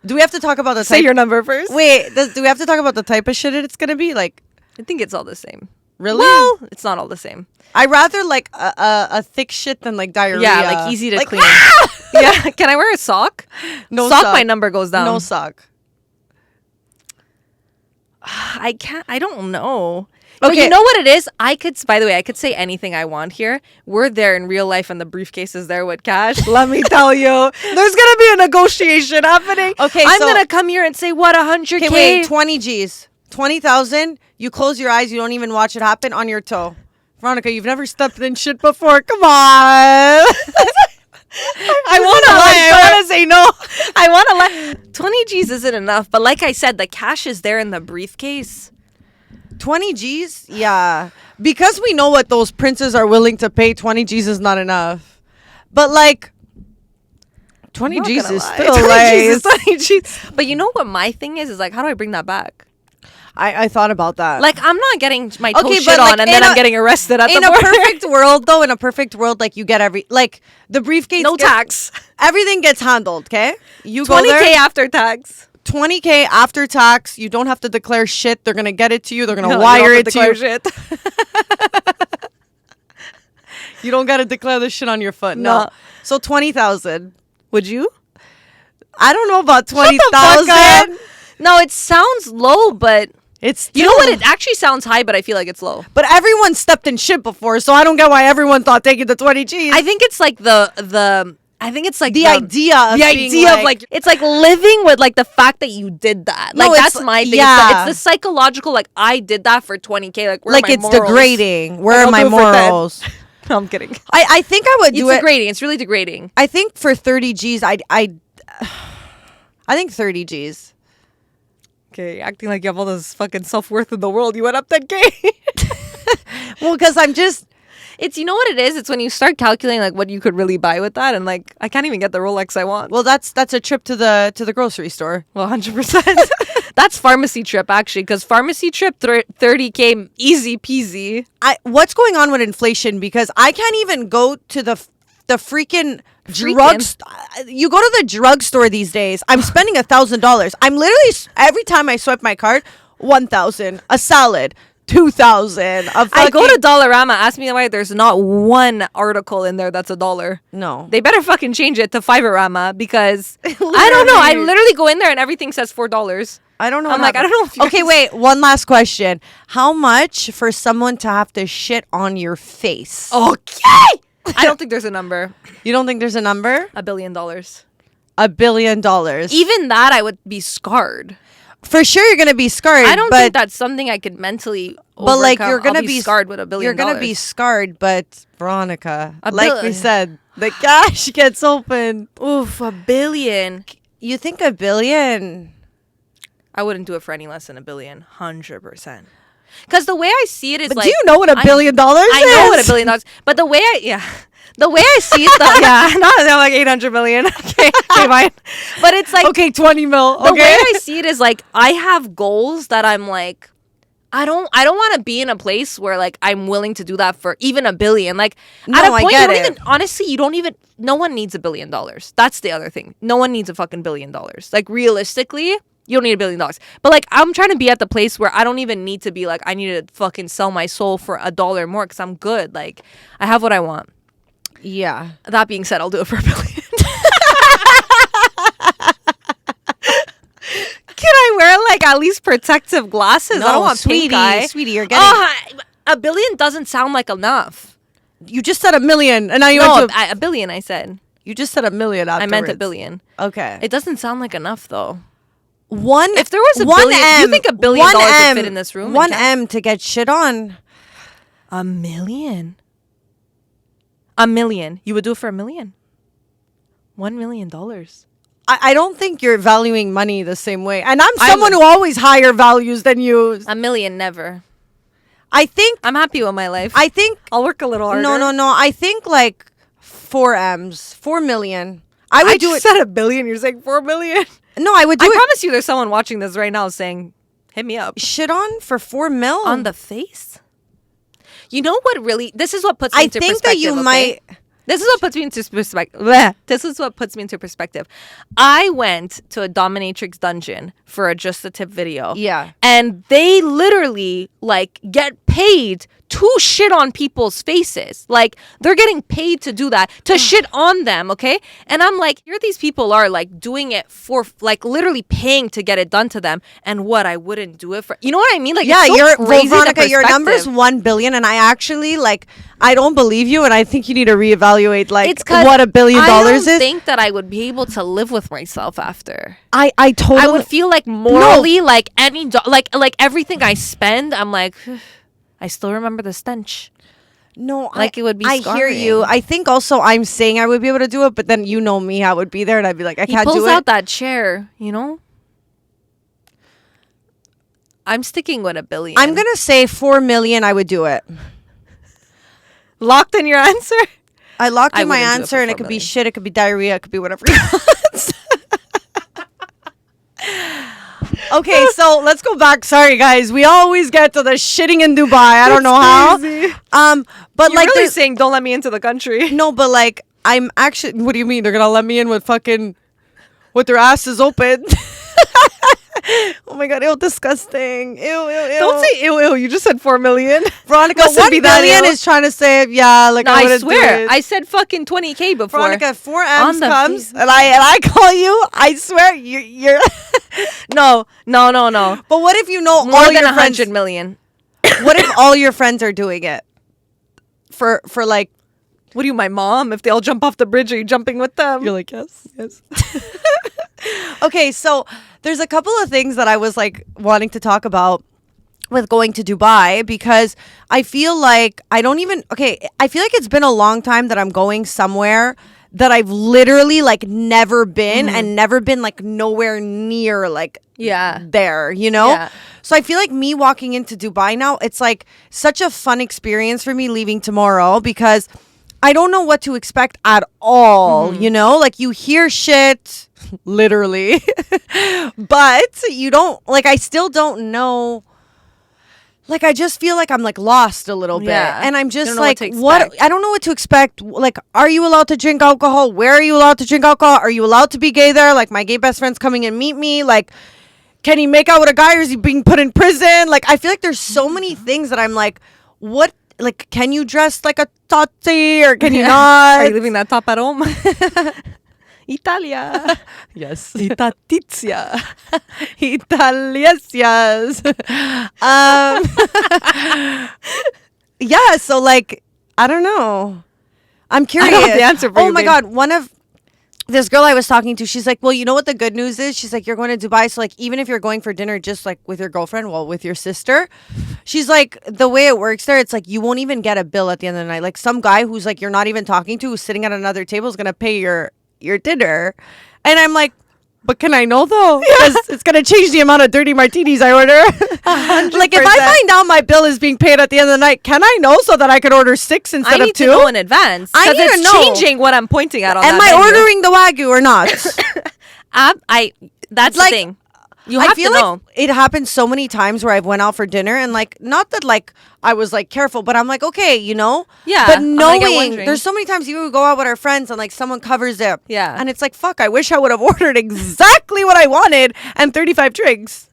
Do we have to talk about the type? Say your number first. Wait, do we have to talk about the type of shit it's going to be? Like, I think it's all the same. Really? Well, it's not all the same. I rather like a thick shit than like diarrhea. Yeah, like easy to like, clean. Yeah. Can I wear a sock? No sock. Sock. My number goes down. No sock. I can't. I don't know. Okay. But you know what it is? By the way, I could say anything I want here. We're there in real life and the briefcase is there with cash. Let me tell you. There's going to be a negotiation happening. Okay, I'm going to come here and say, what, 100K? Okay, wait, 20 G's. 20,000. You close your eyes. You don't even watch it happen on your toe. Veronica, you've never stepped in shit before. Come on. I want to lie. I want to say no. I want to lie. 20 G's isn't enough. But like I said, the cash is there in the briefcase. 20 G's? Yeah. Because we know what those princes are willing to pay, 20 G's is not enough. But like, 20 G's is still 20 G's. But you know what my thing is like, how do I bring that back? I thought about that. Like, I'm not getting my toe shit like, on and then I'm getting arrested at the border. In a perfect world, though, in a perfect world, like, you get the briefcase. No tax. Everything gets handled, okay? You go there. 20K after tax. 20K after tax. You don't have to declare shit. They're going to get it to you. They're going to wire it to you. Shit. You don't got to declare this shit on your foot. No. So 20,000. Would you? I don't know about 20,000. No, it sounds low, but it's you know what? It actually sounds high, but I feel like it's low. But everyone stepped in shit before, so I don't get why everyone thought taking the 20 G's. I think it's like I think it's like the idea of like it's like living with like the fact that you did that. Like that's my thing. Yeah. It's the psychological like I did that for 20K. Like where like are my it's morals? degrading. Where are my morals? No, I'm kidding. I think I would do it. It's degrading. It's really degrading. I think for 30 G's, I think 30 G's. Okay, acting like you have all this fucking self-worth in the world. You went up 10K. Well, because I'm just... It's, you know what it is? It's when you start calculating like what you could really buy with that, and like I can't even get the Rolex I want. Well, that's a trip to the grocery store. Well, 100%. That's pharmacy trip actually, because pharmacy trip 30K easy peasy. What's going on with inflation? Because I can't even go to the freaking You go to the drugstore these days. I'm spending $1,000. I'm literally every time I swipe my card, 1,000, a salad, 2,000. I go to Dollarama. Ask me why there's not one article in there that's $1. No, They better fucking change it to Fiverrama because I don't know. I literally go in there and everything says $4. I don't know. I'm like, I don't know if you Okay, guys- wait. One last question. How much for someone to have to shit on your face? Okay. I don't think there's a number. You don't think there's a number? $1 billion. $1 billion. Even that, I would be scarred. For sure, you're gonna be scarred. I don't but, think that's something I could mentally. But like, overcome. you're gonna I'll be scarred with $1 billion. You're gonna be scarred, but Veronica, A like bill- we said, the cash gets open. Oof, $1 billion. You think $1 billion? I wouldn't do it for any less than $1 billion. 100%. Because the way I see it is But like. do you know what $1 billion is? I know what $1 billion. But the way the way I see it, though, yeah, not like 800 million. Okay, fine. But it's like Okay, 20 mil. the way Okay. I see it is like I have goals that I'm like. I don't want to be in a place where like I'm willing to do that for even $1 billion. Like No, at a I point, get you don't it. even honestly, you don't even. No one needs $1 billion. That's the other thing. No one needs a fucking $1 billion. Like realistically, you don't need $1 billion. But like I'm trying to be at the place where I don't even need to be like I need to fucking sell my soul for $1 more because I'm good. Like I have what I want. Yeah. That being said, I'll do it for $1 billion. Can I wear like at least protective glasses? I don't want pink eye. Sweetie, you're getting. $1 billion doesn't sound like enough. You just said $1 million, and now you No, went to. $1 billion. I said. You just said $1 million. I Afterwards. meant $1 billion. Okay. It doesn't sound like enough though. If there was $1 billion, do you think $1 billion would fit in this room? $1 M to get shit on. $1 million. $1 million. You would do it for $1 million. $1 million. I don't think you're valuing money the same way. And I'm someone who always higher values than you. $1 million, never. I think. I'm happy with my life. I think. I'll work a little harder. No. I think like 4 M's, 4 million. I would do it. said $1 billion. You're saying $4 million. No, I would do I it. promise you, there's someone watching this right now saying, "Hit me up Shit on for 4 mil on the face." You know what? Really, this is what puts me I into think perspective. that you okay? might. This is what puts me into perspective. This is what puts me into perspective. I went to a dominatrix dungeon for a just a tip video. Yeah. And they literally like get paid to shit on people's faces. Like they're getting paid to do that, to shit on them, okay? And I'm like, here these people are like doing it for like literally paying to get it done to them. And what, I wouldn't do it for, you know what I mean? Like, Yeah, it's so crazy, the Veronica, your number's perspective. 1 billion, and I actually like. I don't believe you, and I think you need to reevaluate like It's 'cause what $1 billion I don't is. think that I would be able to live with myself after. I totally. I would feel like morally, like any like everything I spend, I'm like, I still remember the stench. No, Like, it would be I hear you. scarring. I think also I'm saying I would be able to do it, but then you know me, I would be there and I'd be like, I He can't pulls do out it. that chair, you know. I'm sticking with $1 billion. I'm gonna say 4 million. I would do it. Locked in your answer. I locked I in my wouldn't do it answer, for and it 4 could be million. shit. It could be diarrhea. It could be whatever. You want. Okay, so let's go back. Sorry, guys. We always get to the shitting in Dubai. I don't know how. But You're like, really there's- saying don't let me into the country. no, but like, I'm actually. What do you mean? They're gonna let me in with fucking, with their asses open? Oh my god! Ew, disgusting. Ew, ew, ew. Don't say ew ew. You just said 4 million. Veronica. Mustn't 1 be that billion ew. is trying to say, yeah, like No, I I wouldn't do swear. it. I said fucking 20K before. Veronica, 4 On M's the comes, face. and I call you. I swear, you're. No. But what if you know More all than your 100 friends? million. What if all your friends are doing it? For like, What are you, my mom? If they all jump off the bridge, are you jumping with them? you're like, yes. Okay, so there's a couple of things that I was like wanting to talk about with going to Dubai, because I feel like I feel like it's been a long time that I'm going somewhere that I've literally like never been and never been like nowhere near like Yeah. there, you know? Yeah. So I feel like me walking into Dubai now, it's like such a fun experience for me leaving tomorrow, because I don't know what to expect at all, you know? Like, you hear shit, literally, but you don't, like, I still don't know like I just feel like I'm like lost a little bit, and I'm just like, what? I don't know what to expect. Like, are you allowed to drink alcohol? Where are you allowed to drink alcohol? Are you allowed to be gay there? Like, my gay best friend's coming and meet me. Like, can he make out with a guy, or is he being put in prison? Like, I feel like there's so many things that I'm like, what? Like, can you dress like a toti, or can you not? Are you leaving that top at home? Italia. Yes. Itatizia. Italiesias. Yeah, so like, I don't know. I'm curious. I don't have the answer for oh you, my babe. God. One of this girl I was talking to, she's like, well, you know what the good news is? She's like, you're going to Dubai. So like, even if you're going for dinner just like with your girlfriend, well, with your sister, she's like, the way it works there, it's like you won't even get a bill at the end of the night. Like some guy who's like, you're not even talking to, who's sitting at another table is going to pay your dinner. And I'm like, but can I know though? Because it's going to change the amount of dirty martinis I order. Like if I find out my bill is being paid at the end of the night, can I know so that I could order 6 instead of 2? I need to know in advance. I need to it's know. changing what I'm pointing at on Am that I menu. ordering the Wagyu or not? That's Like, the thing. You have I feel to know. like it happened so many times where I've went out for dinner and like, not that like I was like careful, but I'm like, okay, you know? Yeah, But I'm gonna get one knowing, drink. there's so many times you would go out with our friends and like someone covers it. Yeah. And it's like, fuck, I wish I would have ordered exactly what I wanted and 35 drinks.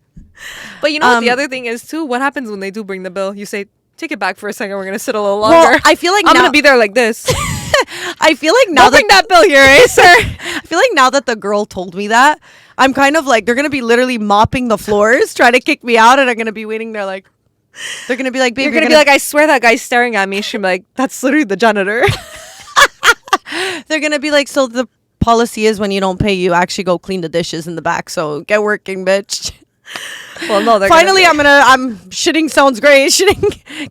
But you know what the other thing is too? What happens when they do bring the bill? You say, take it back for a second. We're going to sit a little longer. Well, I feel like I'm now- going to be there like this. I feel like now Don't bring that bill here, eh, sir? I feel like now that the girl told me that, I'm kind of like, they're going to be literally mopping the floors, trying to kick me out, and I'm going to be waiting there like, they're going to be like, babe, You're going to be like, I swear that guy's staring at me. She'll be like, that's literally the janitor. they're going to be like, so the policy is when you don't pay, you actually go clean the dishes in the back. So get working, bitch. Well, no, they're Finally, gonna I'm shitting sounds great.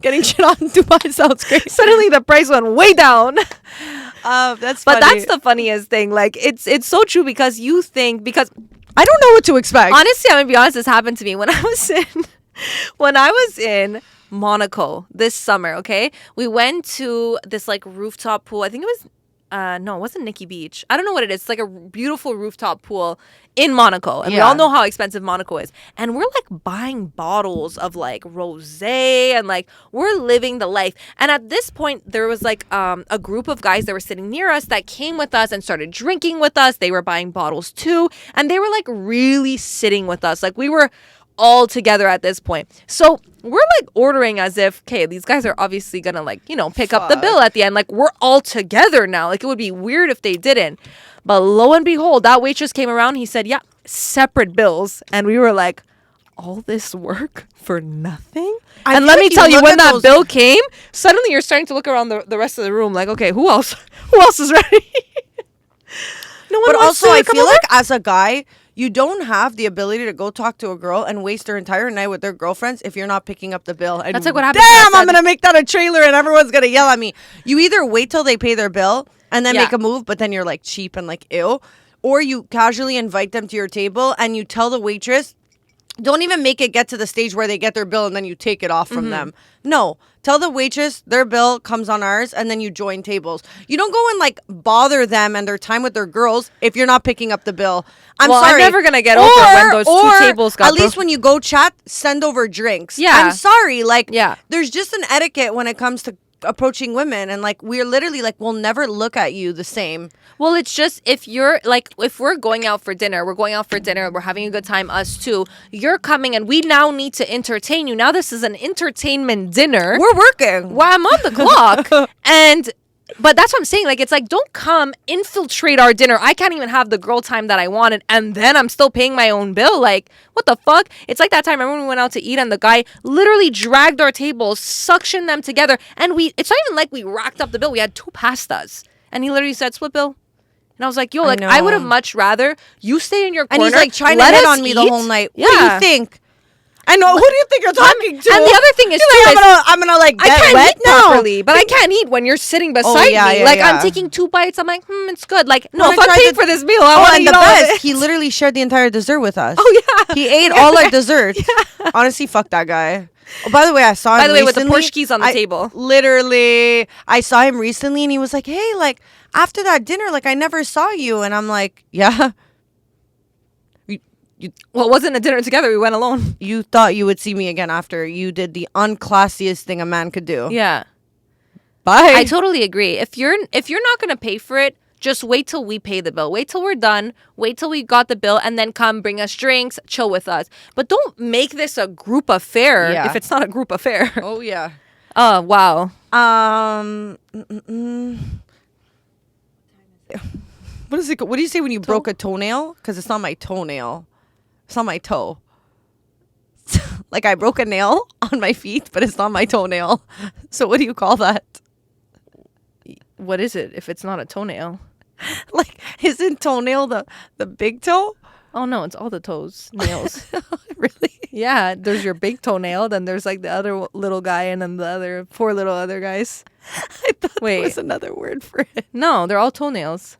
Getting shit on Dubai sounds great. suddenly the price went way down. That's But funny. that's the funniest thing. Like, it's so true because you think, because I don't know what to expect. honestly, I'm going to be honest, this happened to me when I was in Monaco this summer, okay? We went to this like rooftop pool. I think it was no, it wasn't Nikki Beach. I don't know what it is. It's like a beautiful rooftop pool in Monaco. And we all know how expensive Monaco is. And we're like buying bottles of like rosé and like we're living the life. And at this point, there was like a group of guys that were sitting near us that came with us and started drinking with us. They were buying bottles too. And they were like really sitting with us. Like we were all together at this point. So we're like ordering as if, okay, these guys are obviously gonna like, you know, pick up the bill at the end. Like we're all together now. Like it would be weird if they didn't. But lo and behold, that waitress came around. He said, yeah, separate bills. And we were like, all this work for nothing? And let me tell you, when that bill came, suddenly you're starting to look around the rest of the room like, okay, who else is ready? No one But wants also, to I come feel over? like as a guy, you don't have the ability to go talk to a girl and waste their entire night with their girlfriends if you're not picking up the bill. And That's like what happened to damn, us I'm going to make that a trailer and everyone's going to yell at me. You either wait till they pay their bill and then Yeah. make a move, but then you're like cheap and like ew. Or you casually invite them to your table and you tell the waitress, don't even make it get to the stage where they get their bill and then you take it off from them. No. Tell the waitress their bill comes on ours and then you join tables. You don't go and like bother them and their time with their girls if you're not picking up the bill. I'm Well, I'm sorry. never gonna get over when those two tables got at least when you go chat, send over drinks. Yeah. I'm sorry. Like, Yeah. there's just an etiquette when it comes to approaching women, and like we're literally like we'll never look at you the same. Well, it's just if you're like, if we're going out for dinner, we're having a good time, us too. You're coming and we now need to entertain you. Now this is an entertainment dinner. We're working. Well, I'm on the clock. But that's what I'm saying. Like, it's like, don't come infiltrate our dinner. I can't even have the girl time that I wanted. And then I'm still paying my own bill. Like, what the fuck? It's like that time. Remember when we went out to eat and the guy literally dragged our tables, suctioned them together. And it's not even like we racked up the bill. We had 2 pastas. And he literally said, split bill. And I was like, yo, like, I would have much rather you stay in your corner. And he's like trying to let hit us on me the eat. whole night. Yeah. What do you think? I know. Who do you think you're talking to? And the other thing is, You're too, like, is I'm gonna like I get can't wet eat now. properly, but I can't eat when you're sitting beside yeah, me. yeah, Like yeah. I'm taking 2 bites. I'm like, it's good. Like, no, Wanna if I'm try paying the- for this meal, I Oh, want to and eat the all of best, it. he literally shared the entire dessert with us. Oh yeah, He ate all our dessert. Honestly, fuck that guy. Oh, by the way, I saw him By the way, with the recently. Portuguese on the table. Literally, I saw him recently, and he was like, "Hey, like after that dinner, like I never saw you," and I'm like, "Yeah." Well, it wasn't a dinner together. We went alone. You thought you would see me again after you did the unclassiest thing a man could do. Yeah. Bye. I totally agree. If you're not gonna pay for it, just wait till we pay the bill. Wait till we're done. Wait till we got the bill, and then come bring us drinks, chill with us. But don't make this a group affair if it's not a group affair. Oh yeah. Oh wow. What is it? What do you say when you broke a toenail? Because it's not my toenail. It's not my toe. Like I broke a nail on my feet, but it's not my toenail. So what do you call that? What is it if it's not a toenail? Like, isn't toenail the big toe? Oh no, it's all the toes, nails. Really? Yeah, there's your big toenail, then there's like the other little guy, and then the other 4 little other guys. I thought there was another word for it. No, they're all toenails.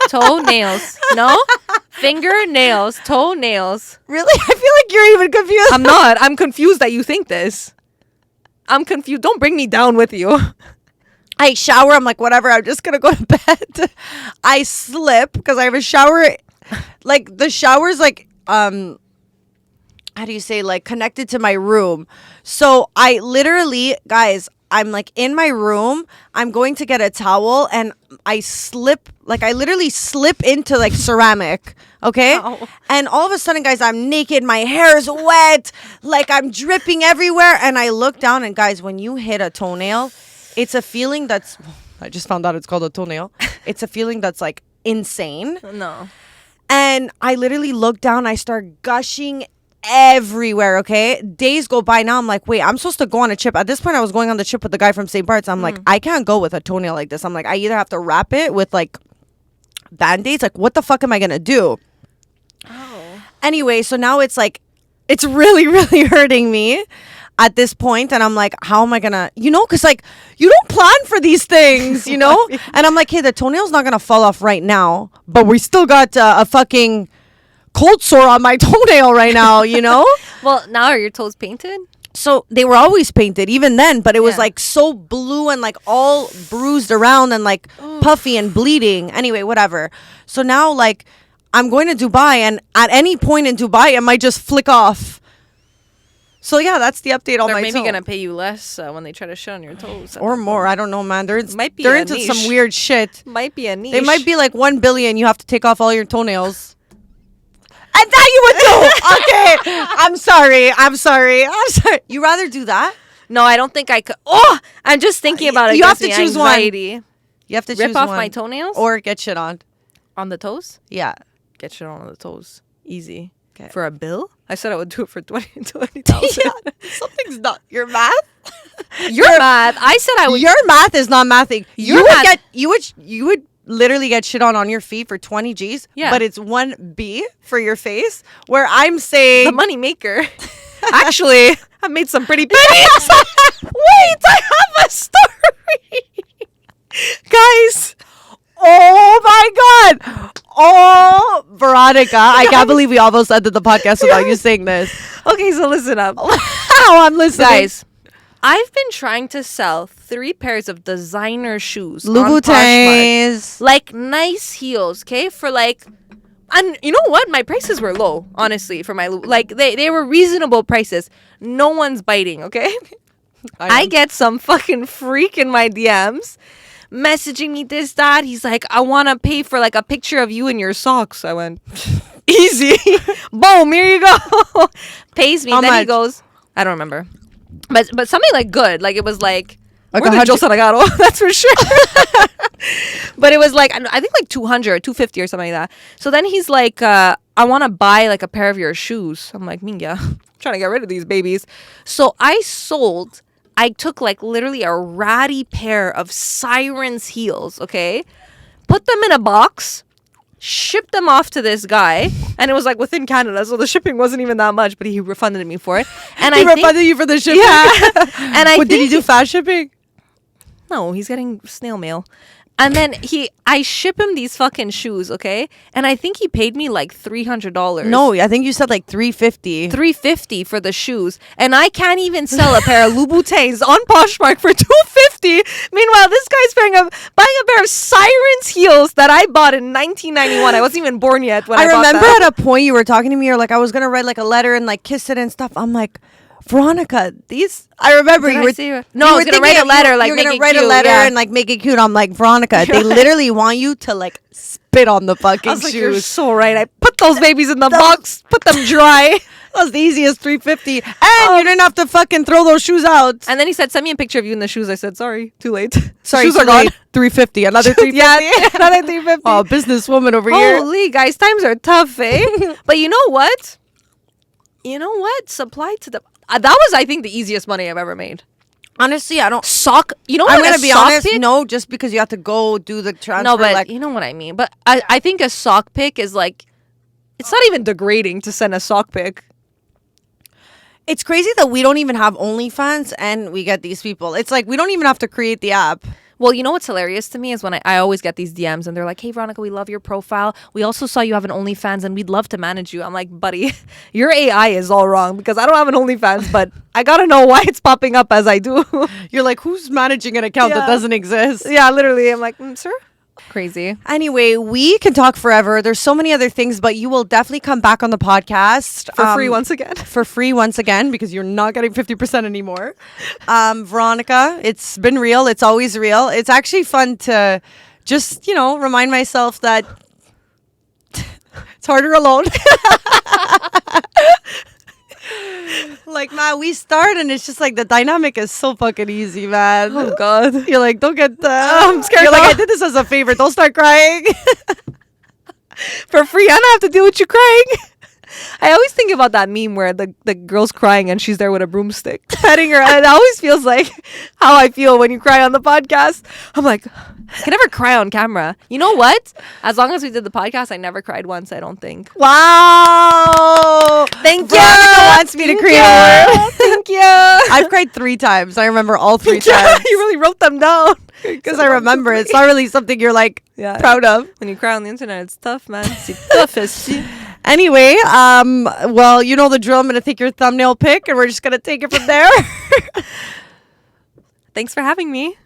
Toenails. No? Fingernails. Toenails. Really? I feel like you're even confused. I'm not. I'm confused that you think this. I'm confused. Don't bring me down with you. I shower. I'm like, whatever. I'm just going to go to bed. I slip because I have a shower. Like, the shower's like, how do you say, like, connected to my room. So I literally, guys, I'm like in my room. I'm going to get a towel and I slip, like I literally slip into like ceramic. Okay. Ow. And all of a sudden, guys, I'm naked. My hair is wet. Like I'm dripping everywhere. And I look down and guys, when you hit a toenail, it's a feeling that's, I just found out it's called a toenail. It's a feeling that's like insane. No. And I literally look down. I start gushing everywhere. Okay, days go by. Now I'm like, wait, I'm supposed to go on a trip. At this point I was going on the trip with the guy from St. Bart's. I'm like, I can't go with a toenail like this. I'm like, I either have to wrap it with like band-aids. Like, what the fuck am I gonna do? Oh. Anyway, so now it's like, it's really really hurting me at this point, and I'm like, how am I gonna, because like you don't plan for these things, and I'm like, hey, the toenail's not gonna fall off right now, but we still got a fucking cold sore on my toenail right now, Well, now are your toes painted? So they were always painted even then, but it was like so blue and like all bruised around and like puffy and bleeding. Anyway, whatever. So now like I'm going to Dubai, and at any point in Dubai it might just flick off. So yeah, that's the update on They're my maybe toe. gonna pay you less when they try to shit on your toes. Or more. I don't know, man. They're Might be they're a into niche. some weird shit. Might be a niche. They might be like 1 billion. You have to take off all your toenails. And that you would do. Okay. I'm sorry. You rather do that? No, I don't think I could. Oh, I'm just thinking about it. You have to gives me choose anxiety. one. You have to Rip choose off one. my toenails Or get shit on. on the toes. Yeah. Get shit on the toes. Easy. Okay. For a bill? I said I would do it for 20,000. Yeah. Something's not your math. Your math. I said I would. Your math is not mathing. Your math- You would literally get shit on your feet for 20 G's. Yeah. But it's 1B for your face, where I'm saying The money maker. Actually, I made some pretty pennies. wait, I have a story. Guys. Oh my God. Oh, Veronica. I can't believe we almost ended the podcast without you saying this. Okay, so listen up. How I'm listening. Guys, I've been trying to sell 3 pairs of designer shoes. on Poshmark. Louboutins. Like nice heels, okay? For like, and you know what? My prices were low, honestly, for my, like they were reasonable prices. No one's biting, okay? I get some fucking freak in my DMs messaging me this, that. He's like, I want to pay for like a picture of you in your socks. I went, easy. Boom, here you go. Pays me. How Then he much? goes, I don't remember. But something like good. Like it was like Like more than 100 Joe Sanagato, that's for sure. But it was like, I think like 200, 250 or something like that. So then he's like, I want to buy like a pair of your shoes. I'm like, Minga, I'm trying to get rid of these babies. So I took like literally a ratty pair of Siren's heels, okay? Put them in a box, shipped them off to this guy, and it was like within Canada, so the shipping wasn't even that much, but he refunded me for it. And He I think, refunded you for the shipping? yeah. And I What, did he think do fast shipping? no, he's getting snail mail. And then I ship him these fucking shoes, okay? And I think he paid me like $300. No, I think you said like $350. $350 for the shoes, and I can't even sell a pair of Louboutins on Poshmark for $250. Meanwhile, this guy's buying a pair of Sirens heels that I bought in 1991. I wasn't even born yet when I bought remember them. at a point you were talking to me, you're like, I was gonna write like a letter and like kiss it and stuff. I'm like, Veronica, these. I remember Did you I were. say you- you No, I were was gonna thinking write a of- letter, you like, were make gonna it write a cute, letter yeah. and like make it cute. I'm like, Veronica, they literally want you to like spit on the fucking I was like, you're shoes. so right. I put those babies in the box, put them dry. That was the easiest $350, and you didn't have to fucking throw those shoes out. And then he said, send me a picture of you in the shoes. I said, sorry, too late. Sorry, shoes too are gone. late. $350, another $350. Yeah, another $350. Oh, businesswoman over here. Holy guys, times are tough, eh? But you know what? Supply to the. That was, I think, the easiest money I've ever made. Honestly, I don't. Sock. You know what? I'm gonna a be sock honest. pick? No, just because you have to go do the transfer. No, but like, you know what I mean. But I think a sock pick is like, it's not even degrading to send a sock pick. it's crazy that we don't even have OnlyFans and we get these people. It's like we don't even have to create the app. Well, you know what's hilarious to me is when I always get these DMs and they're like, hey, Veronica, we love your profile. We also saw you have an OnlyFans and we'd love to manage you. I'm like, buddy, your AI is all wrong because I don't have an OnlyFans, but I got to know why it's popping up as I do. You're like, who's managing an account that Yeah. doesn't exist? Yeah, literally. I'm like, sir? Crazy. Anyway, we can talk forever. There's so many other things, but you will definitely come back on the podcast For free once again. For free once again, because you're not getting 50% anymore. Veronica, it's been real. It's always real. It's actually fun to just, remind myself that it's harder alone. Like, man, we start and it's just like the dynamic is so fucking easy, man. Oh, God. You're like, don't get I'm scared You're like, now. I did this as a favor. Don't start crying. For free. I don't have to deal with you crying. I always think about that meme where the girl's crying and she's there with a broomstick petting her. And it always feels like how I feel when you cry on the podcast. I'm like, I can never cry on camera. You know what? As long as we did the podcast, I never cried once, I don't think. Wow. Thank Veronica wants me to create a word. Thank you. I've cried 3 times. I remember all 3 times. You really wrote them down. Because I remember. It's not really something you're like Yeah. proud of. When you cry on the internet, it's tough, man. C'est tough, esti. Anyway, well, you know the drill. I'm going to take your thumbnail pic and we're just going to take it from there. Thanks for having me.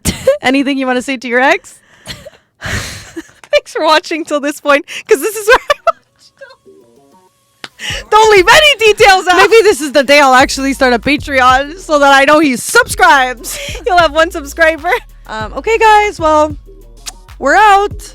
Anything you want to say to your ex? Thanks for watching till this point, because this is where I watched. Don't leave any details out. Maybe this is the day I'll actually start a Patreon so that I know he subscribes. You'll have 1 subscriber. Okay, guys. Well, we're out.